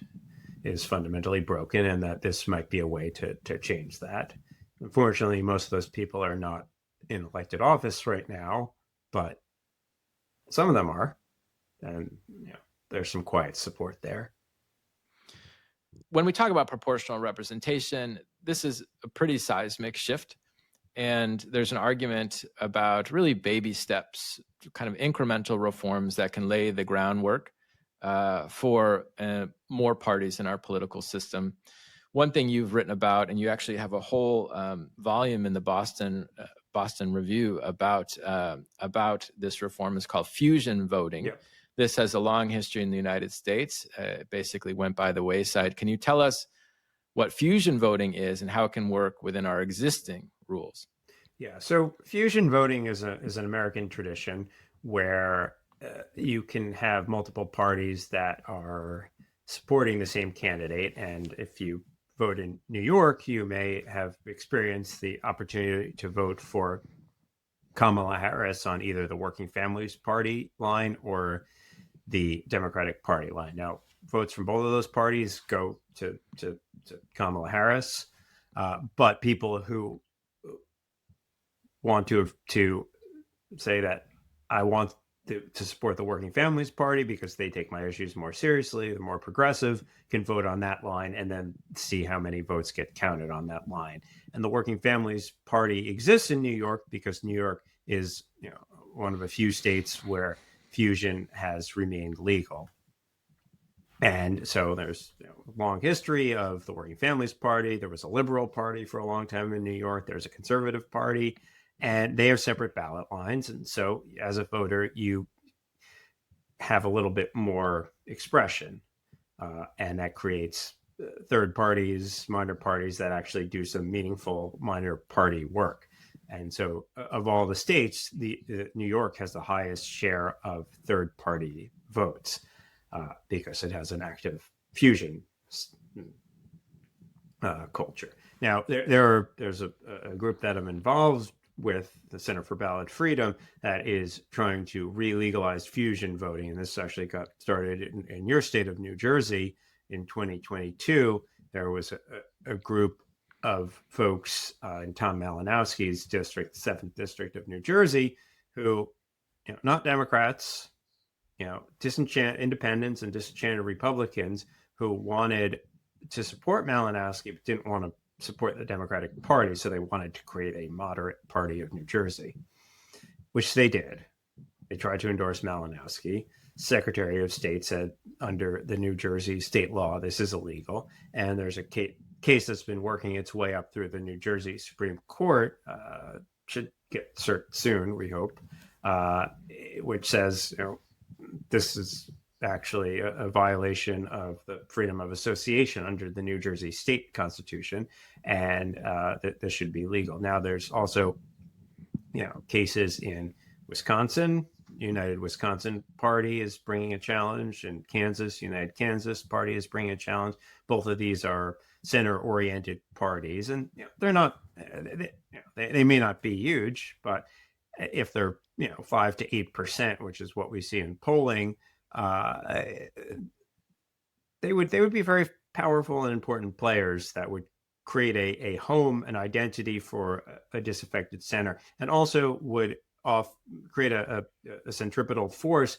is fundamentally broken, and that this might be a way to change that. Unfortunately, most of those people are not in elected office right now, but some of them are, and there's some quiet support there. When we talk about proportional representation, this is a pretty seismic shift. And there's an argument about really baby steps, kind of incremental reforms that can lay the groundwork for more parties in our political system. One thing you've written about, and you actually have a whole volume in the Boston Review about this reform, is called fusion voting. Yep. This has a long history in the United States. It basically went by the wayside. Can you tell us what fusion voting is and how it can work within our existing rules? Yeah, so fusion voting is an American tradition where you can have multiple parties that are supporting the same candidate, and if you vote in New York, you may have experienced the opportunity to vote for Kamala Harris on either the Working Families Party line or the Democratic Party line. Now, votes from both of those parties go to Kamala Harris, but people who want to say that I want to support the Working Families Party because they take my issues more seriously, they're more progressive, can vote on that line and then see how many votes get counted on that line. And the Working Families Party exists in New York because New York is one of a few states where fusion has remained legal. And so there's a long history of the Working Families Party. There was a liberal party for a long time in New York. There's a conservative party, and they have separate ballot lines. And so as a voter, you have a little bit more expression, and that creates third parties, minor parties that actually do some meaningful minor party work. And so of all the states, New York has the highest share of third party votes because it has an active fusion culture. Now, there's a group that I'm involved with, the Center for Ballot Freedom, that is trying to re-legalize fusion voting. And this actually got started in your state of New Jersey in 2022. There was a group of folks in Tom Malinowski's district, 7th District of New Jersey, who, not Democrats, independents and disenchanted Republicans who wanted to support Malinowski but didn't want to support the Democratic Party. So they wanted to create a moderate party of New Jersey, which they did. They tried to endorse Malinowski. Secretary of State said under the New Jersey state law, this is illegal. And there's a case that's been working its way up through the New Jersey Supreme Court, should get cert soon, we hope, which says, this is actually a violation of the freedom of association under the New Jersey state constitution, and that this should be legal. Now, there's also, cases in Wisconsin. United Wisconsin Party is bringing a challenge, and Kansas, United Kansas Party is bringing a challenge. Both of these are center-oriented parties, and they're not. They may not be huge, but if they're 5 to 8%, which is what we see in polling, they would be very powerful and important players that would create a home, an identity for a disaffected center, and also would create a centripetal force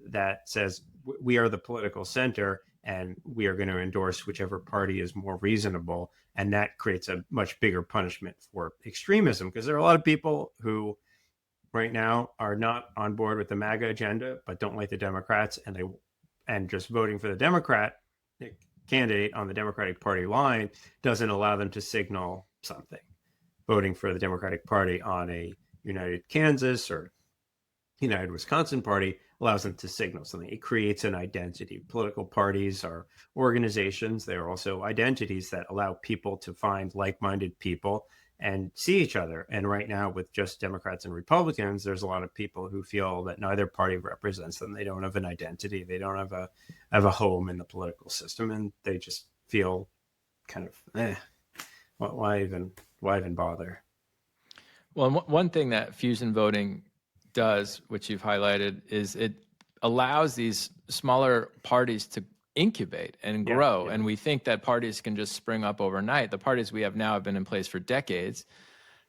that says we are the political center, and we are going to endorse whichever party is more reasonable. And that creates a much bigger punishment for extremism, because there are a lot of people who right now are not on board with the MAGA agenda, but don't like the Democrats, and just voting for the Democrat candidate on the Democratic Party line doesn't allow them to signal something. Voting for the Democratic Party on a United Kansas or United Wisconsin Party allows them to signal something. It creates an identity. Political parties are organizations. They are also identities that allow people to find like-minded people and see each other. And right now, with just Democrats and Republicans, there's a lot of people who feel that neither party represents them. They don't have an identity. They don't have a home in the political system, and they just feel kind of, why even bother? Well, one thing that fusion voting does, which you've highlighted, is it allows these smaller parties to incubate and grow. Yeah. And we think that parties can just spring up overnight. The parties we have now have been in place for decades.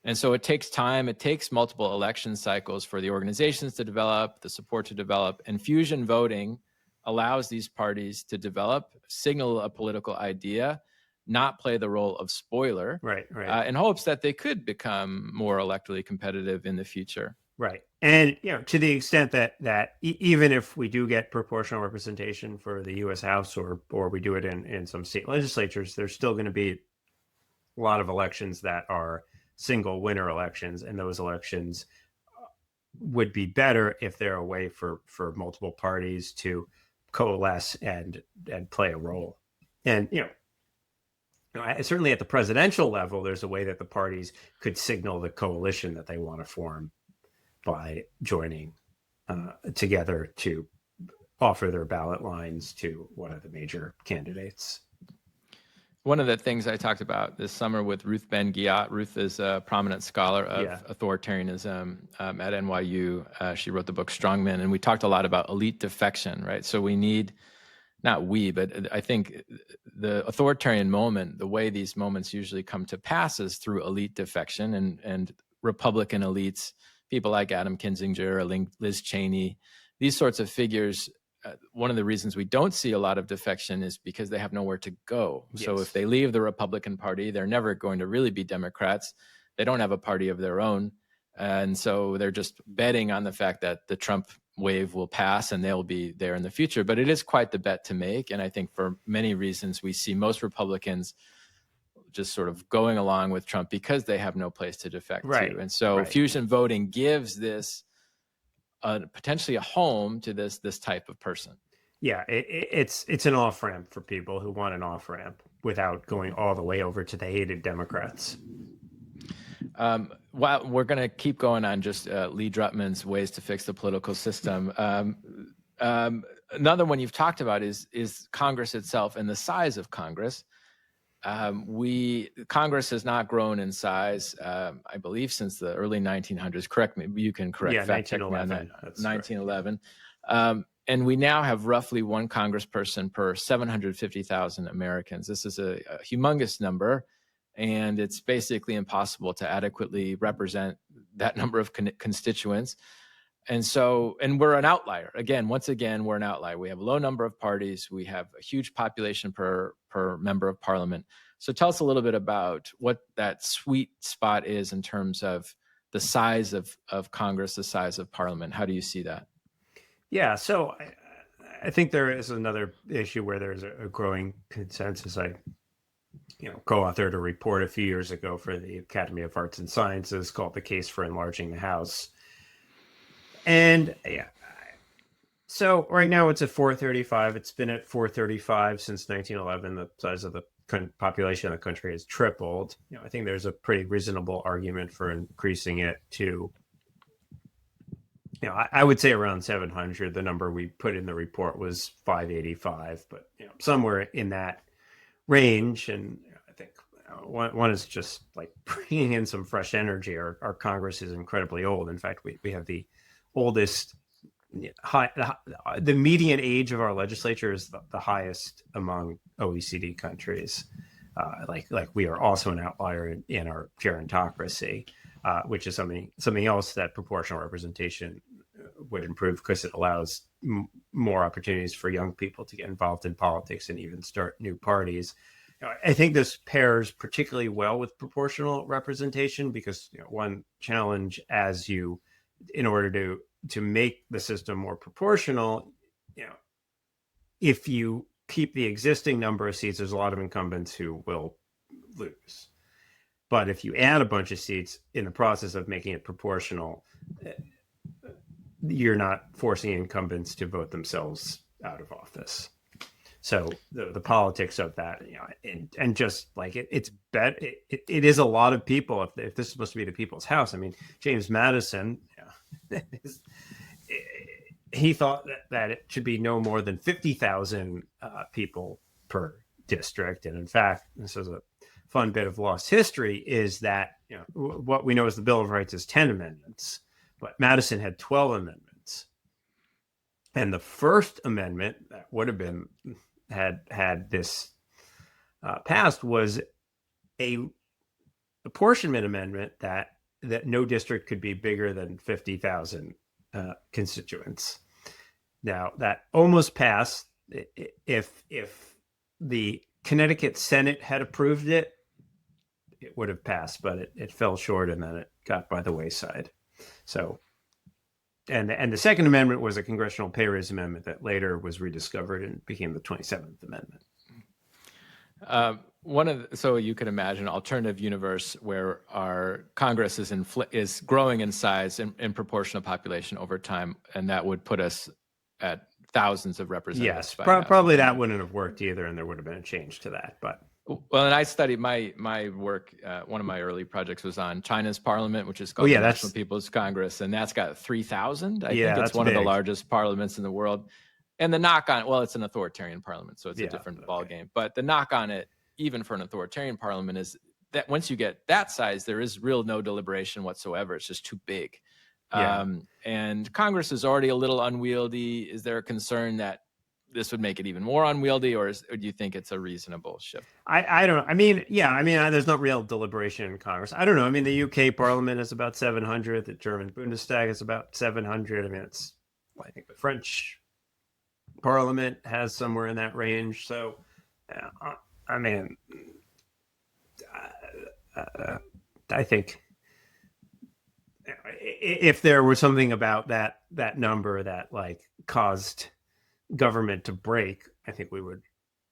And so it takes time. It takes multiple election cycles for the organizations to develop, the support to develop. And fusion voting allows these parties to develop, signal a political idea, not play the role of spoiler, right. In hopes that they could become more electorally competitive in the future. Right. And, to the extent that even if we do get proportional representation for the U.S. House or we do it in some state legislatures, there's still going to be a lot of elections that are single winner elections. And those elections would be better if they're a way for multiple parties to coalesce and play a role. And, certainly at the presidential level, there's a way that the parties could signal the coalition that they want to form by joining together to offer their ballot lines to one of the major candidates. One of the things I talked about this summer with Ruth Ben-Ghiat. Ruth is a prominent scholar of authoritarianism at NYU. She wrote the book Strongmen, and we talked a lot about elite defection, right? So we need, but I think the authoritarian moment, the way these moments usually come to pass is through elite defection and Republican elites, people like Adam Kinzinger or Liz Cheney, these sorts of figures. One of the reasons we don't see a lot of defection is because they have nowhere to go. Yes. So if they leave the Republican Party, they're never going to really be Democrats. They don't have a party of their own. And so they're just betting on the fact that the Trump wave will pass and they'll be there in the future. But it is quite the bet to make. And I think for many reasons, we see most Republicans just sort of going along with Trump because they have no place to defect to. And so fusion voting gives this potentially a home to this type of person. Yeah, it's an off-ramp for people who want an off-ramp without going all the way over to the hated Democrats. Well, we're going to keep going on just Lee Drutman's ways to fix the political system. Another one you've talked about is Congress itself and the size of Congress. Congress has not grown in size, I believe, since the early 1900s. Correct me, you can correct fact check me on that. 1911. And we now have roughly one congressperson per 750,000 Americans. This is a humongous number, and it's basically impossible to adequately represent that number of constituents. And we're an outlier. Once again, we're an outlier. We have a low number of parties. We have a huge population per member of parliament. So tell us a little bit about what that sweet spot is in terms of the size of Congress, the size of parliament. How do you see that? Yeah, so I think there is another issue where there's a growing consensus. I co-authored a report a few years ago for the Academy of Arts and Sciences called The Case for Enlarging the House. And so right now it's at 435. It's been at 435 since 1911. The size of the population of the country has tripled. I think there's a pretty reasonable argument for increasing it to, I would say around 700. The number we put in the report was 585, but somewhere in that range. And I think one is just like bringing in some fresh energy. Our Congress is incredibly old. In fact, we have the oldest, the median age of our legislature is the highest among OECD countries. Like we are also an outlier in our gerontocracy, which is something else that proportional representation would improve, because it allows more opportunities for young people to get involved in politics and even start new parties. I think this pairs particularly well with proportional representation because one challenge in order to make the system more proportional, if you keep the existing number of seats, there's a lot of incumbents who will lose. But if you add a bunch of seats in the process of making it proportional, you're not forcing incumbents to vote themselves out of office. So the politics of that, and just like it is a lot of people. If this is supposed to be the people's house, I mean, James Madison, he thought that it should be no more than 50,000 people per district. And in fact, this is a fun bit of lost history, is that what we know as the Bill of Rights is 10 amendments, but Madison had 12 amendments. And the first amendment that would have been had this passed was a apportionment amendment that no district could be bigger than 50,000 constituents. Now that almost passed. If the Connecticut Senate had approved it, it would have passed, but it fell short, and then it got by the wayside. So, and the Second Amendment was a congressional pay raise amendment that later was rediscovered and became the 27th Amendment. So you could imagine an alternative universe where our Congress is growing in size in proportion of population over time, and that would put us at thousands of representatives. Yes, probably that wouldn't have worked either, and there would have been a change to that. But and I studied my work. One of my early projects was on China's parliament, which is called the National People's Congress, and that's got 3,000. I think it's one of the largest parliaments in the world. And the knock on it's an authoritarian parliament, so it's a different ballgame. But the knock on it, even for an authoritarian parliament, is that once you get that size, there is no deliberation whatsoever. It's just too big. And Congress is already a little unwieldy. Is there a concern that this would make it even more unwieldy, or do you think it's a reasonable shift? I don't know. I mean, there's no real deliberation in Congress. I don't know. I mean, the UK Parliament is about 700. The German Bundestag is about 700. I mean, I think the French Parliament has somewhere in that range. So, I mean, I think if there was something about that number that caused government to break, I think we would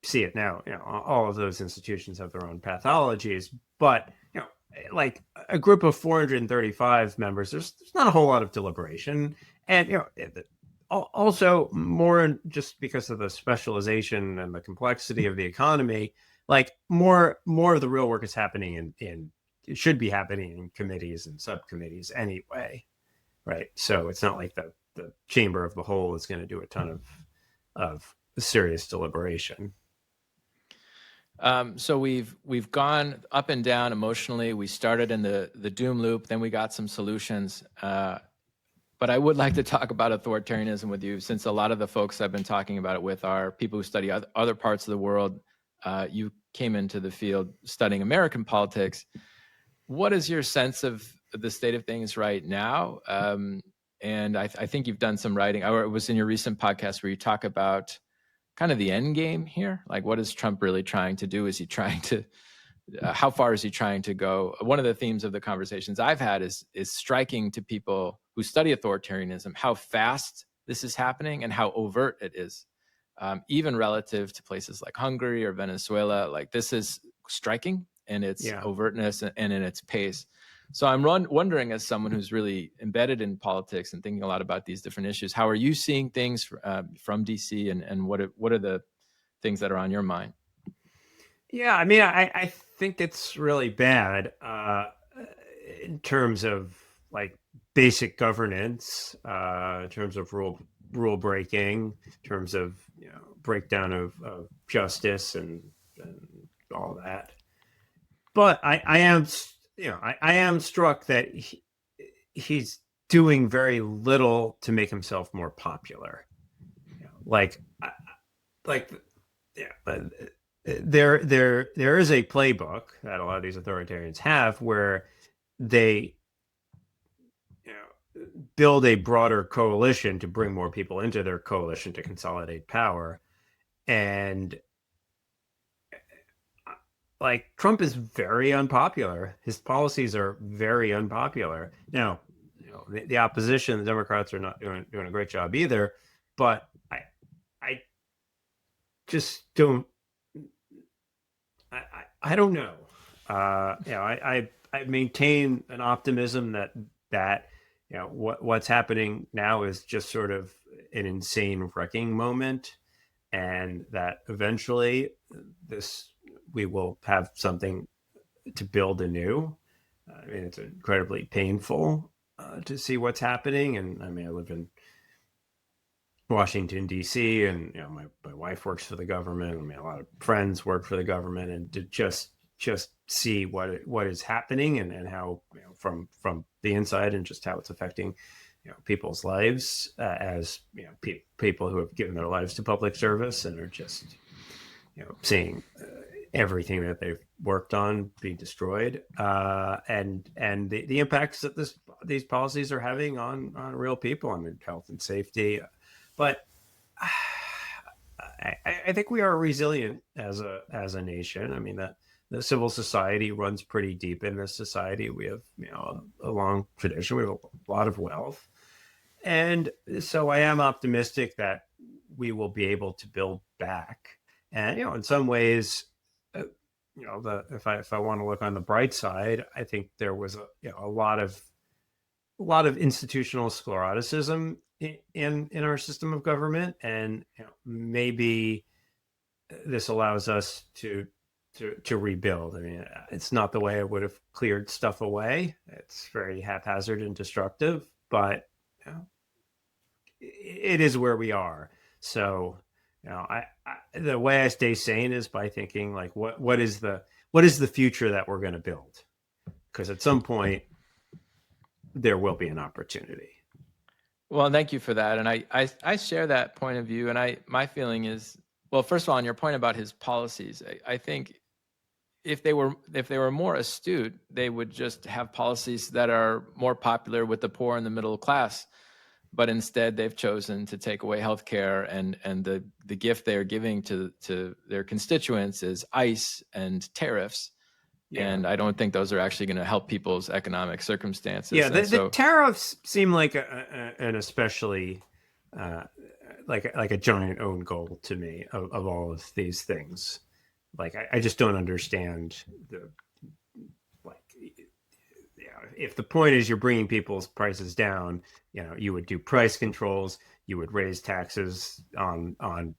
see it now. All of those institutions have their own pathologies, but like a group of 435 members, there's not a whole lot of deliberation, and also more just because of the specialization and the complexity of the economy. Like more of the real work is happening it should be happening in committees and subcommittees anyway, right? So it's not like the chamber of the whole is going to do a ton of serious deliberation. So we've gone up and down emotionally. We started in the doom loop, then we got some solutions. But I would like to talk about authoritarianism with you, since a lot of the folks I've been talking about it with are people who study other parts of the world. You came into the field studying American politics. What is your sense of the state of things right now? And I think you've done some writing. It was in your recent podcast where you talk about kind of the end game here. Like, what is Trump really trying to do? Is he trying to, how far is he trying to go? One of the themes of the conversations I've had is striking to people who study authoritarianism, how fast this is happening and how overt it is. Even relative to places like Hungary or Venezuela, like this is striking in its overtness and in its pace. So I'm wondering, as someone who's really embedded in politics and thinking a lot about these different issues, how are you seeing things from DC, and what are the things that are on your mind? Yeah, I mean, I think it's really bad in terms of like basic governance, in terms of rule breaking, in terms of breakdown of justice and all that. But I am struck that he's doing very little to make himself more popular. There is a playbook that a lot of these authoritarians have where they build a broader coalition to bring more people into their coalition to consolidate power. And like Trump is very unpopular. His policies are very unpopular. Now, the opposition, the Democrats are not doing a great job either. But I just don't. I don't know. I maintain an optimism that what's happening now is just sort of an insane wrecking moment, and that eventually we will have something to build anew. I mean, it's incredibly painful to see what's happening, and I mean, I live in Washington D.C. and my wife works for the government. I mean, a lot of friends work for the government, and to just see what is happening and how from the inside and just how it's affecting people's lives as people who have given their lives to public service and are just seeing everything that they've worked on be destroyed, and the impacts that these policies are having on real people, I mean, health and safety. But I think we are resilient as a nation. I mean, the civil society runs pretty deep in this society. We have a long tradition. We have a lot of wealth, and so I am optimistic that we will be able to build back. And in some ways, if I want to look on the bright side, I think there was a lot of institutional scleroticism in our system of government, and maybe this allows us to rebuild. I mean, it's not the way I would have cleared stuff away. It's very haphazard and destructive, but it is where we are. So the way I stay sane is by thinking like, what is the future that we're going to build? Because at some point there will be an opportunity. Well, thank you for that. And I share that point of view. And my feeling is, well, first of all, on your point about his policies, I think if they were more astute, they would just have policies that are more popular with the poor and the middle class. But instead, they've chosen to take away healthcare, and the gift they are giving to their constituents is ICE and tariffs. Yeah. And I don't think those are actually going to help people's economic circumstances. Yeah, the tariffs seem like an especially like a giant own goal to me of all of these things. Like I just don't understand if the point is you're bringing people's prices down, you would do price controls, you would raise taxes on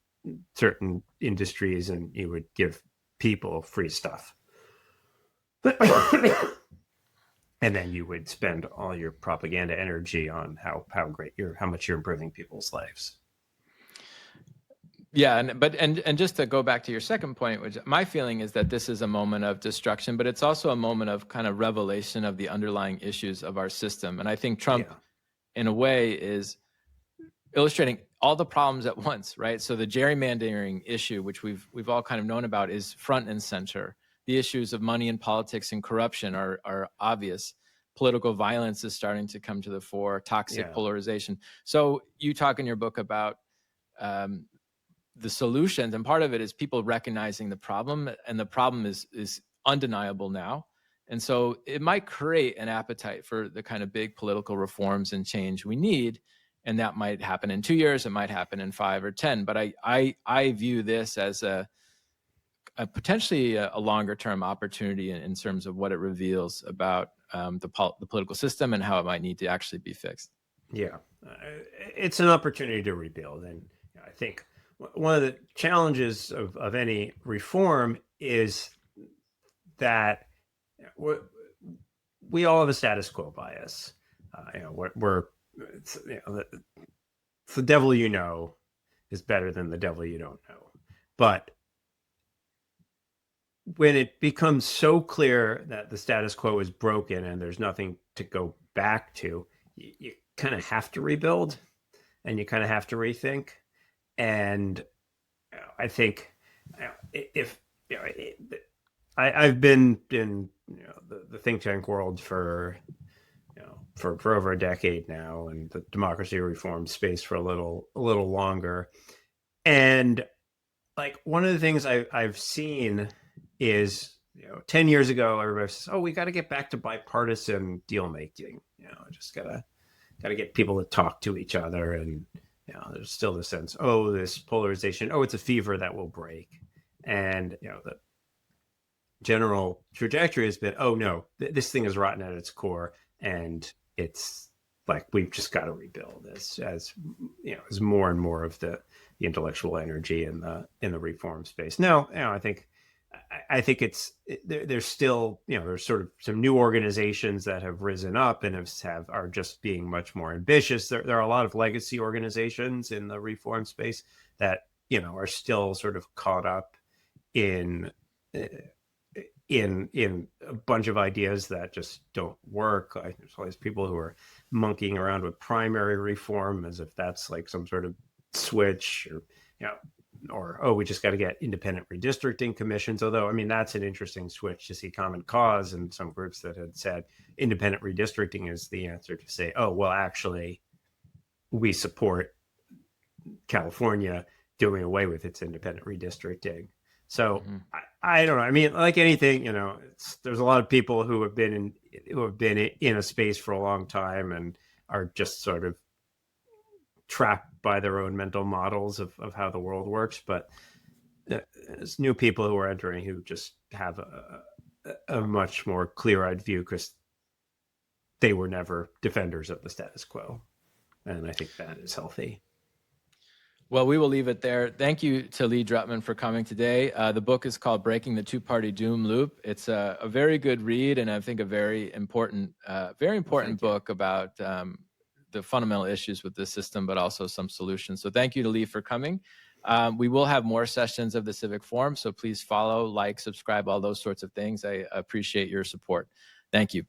certain industries, and you would give people free stuff. And then you would spend all your propaganda energy on how much you're improving people's lives. Yeah, and just to go back to your second point, which my feeling is that this is a moment of destruction, but it's also a moment of kind of revelation of the underlying issues of our system. And I think Trump, in a way, is illustrating all the problems at once, right? So the gerrymandering issue, which we've all kind of known about, is front and center. The issues of money in politics and corruption are obvious. Political violence is starting to come to the fore, toxic polarization. So you talk in your book about the solutions, and part of it is people recognizing the problem, and the problem is undeniable now. And so it might create an appetite for the kind of big political reforms and change we need. And that might happen in 2 years, it might happen in 5 or 10. But I view this as a potentially a longer term opportunity in terms of what it reveals about the political system and how it might need to actually be fixed. Yeah, it's an opportunity to rebuild. And I think one of the challenges of any reform is that we all have a status quo bias. The devil you know is better than the devil you don't know. But when it becomes so clear that the status quo is broken and there's nothing to go back to, you kind of have to rebuild, and you kind of have to rethink. And I think if I've been in the think tank world for for over a decade now, and the democracy reform space for a little longer. And like one of the things I've seen is, 10 years ago, everybody says, "Oh, we got to get back to bipartisan deal making. Just gotta get people to talk to each other." And there's still the sense, oh, this polarization, oh, it's a fever that will break. And the general trajectory has been, oh no, this thing is rotten at its core, and it's like we've just got to rebuild this as more and more of the intellectual energy in the reform space. No, I think there's still there's sort of some new organizations that have risen up and are just being much more ambitious. There are a lot of legacy organizations in the reform space that are still sort of caught up in a bunch of ideas that just don't work. There's all these people who are monkeying around with primary reform as if that's like some sort of switch, or oh, we just got to get independent redistricting commissions. Although, I mean, that's an interesting switch to see Common Cause and some groups that had said independent redistricting is the answer, to say, oh, well, actually, we support California doing away with its independent redistricting. So I don't know. I mean, like anything, there's a lot of people who have been in a space for a long time and are just sort of trapped by their own mental models of how the world works. But there's new people who are entering who just have a much more clear-eyed view because they were never defenders of the status quo. And I think that is healthy. Well, we will leave it there. Thank you to Lee Drutman for coming today. The book is called Breaking the Two-Party Doom Loop. It's a very good read, and I think a very important book about the fundamental issues with this system, but also some solutions. So thank you to Lee for coming. We will have more sessions of the Civic Forum, so please follow, like, subscribe, all those sorts of things. I appreciate your support. Thank you.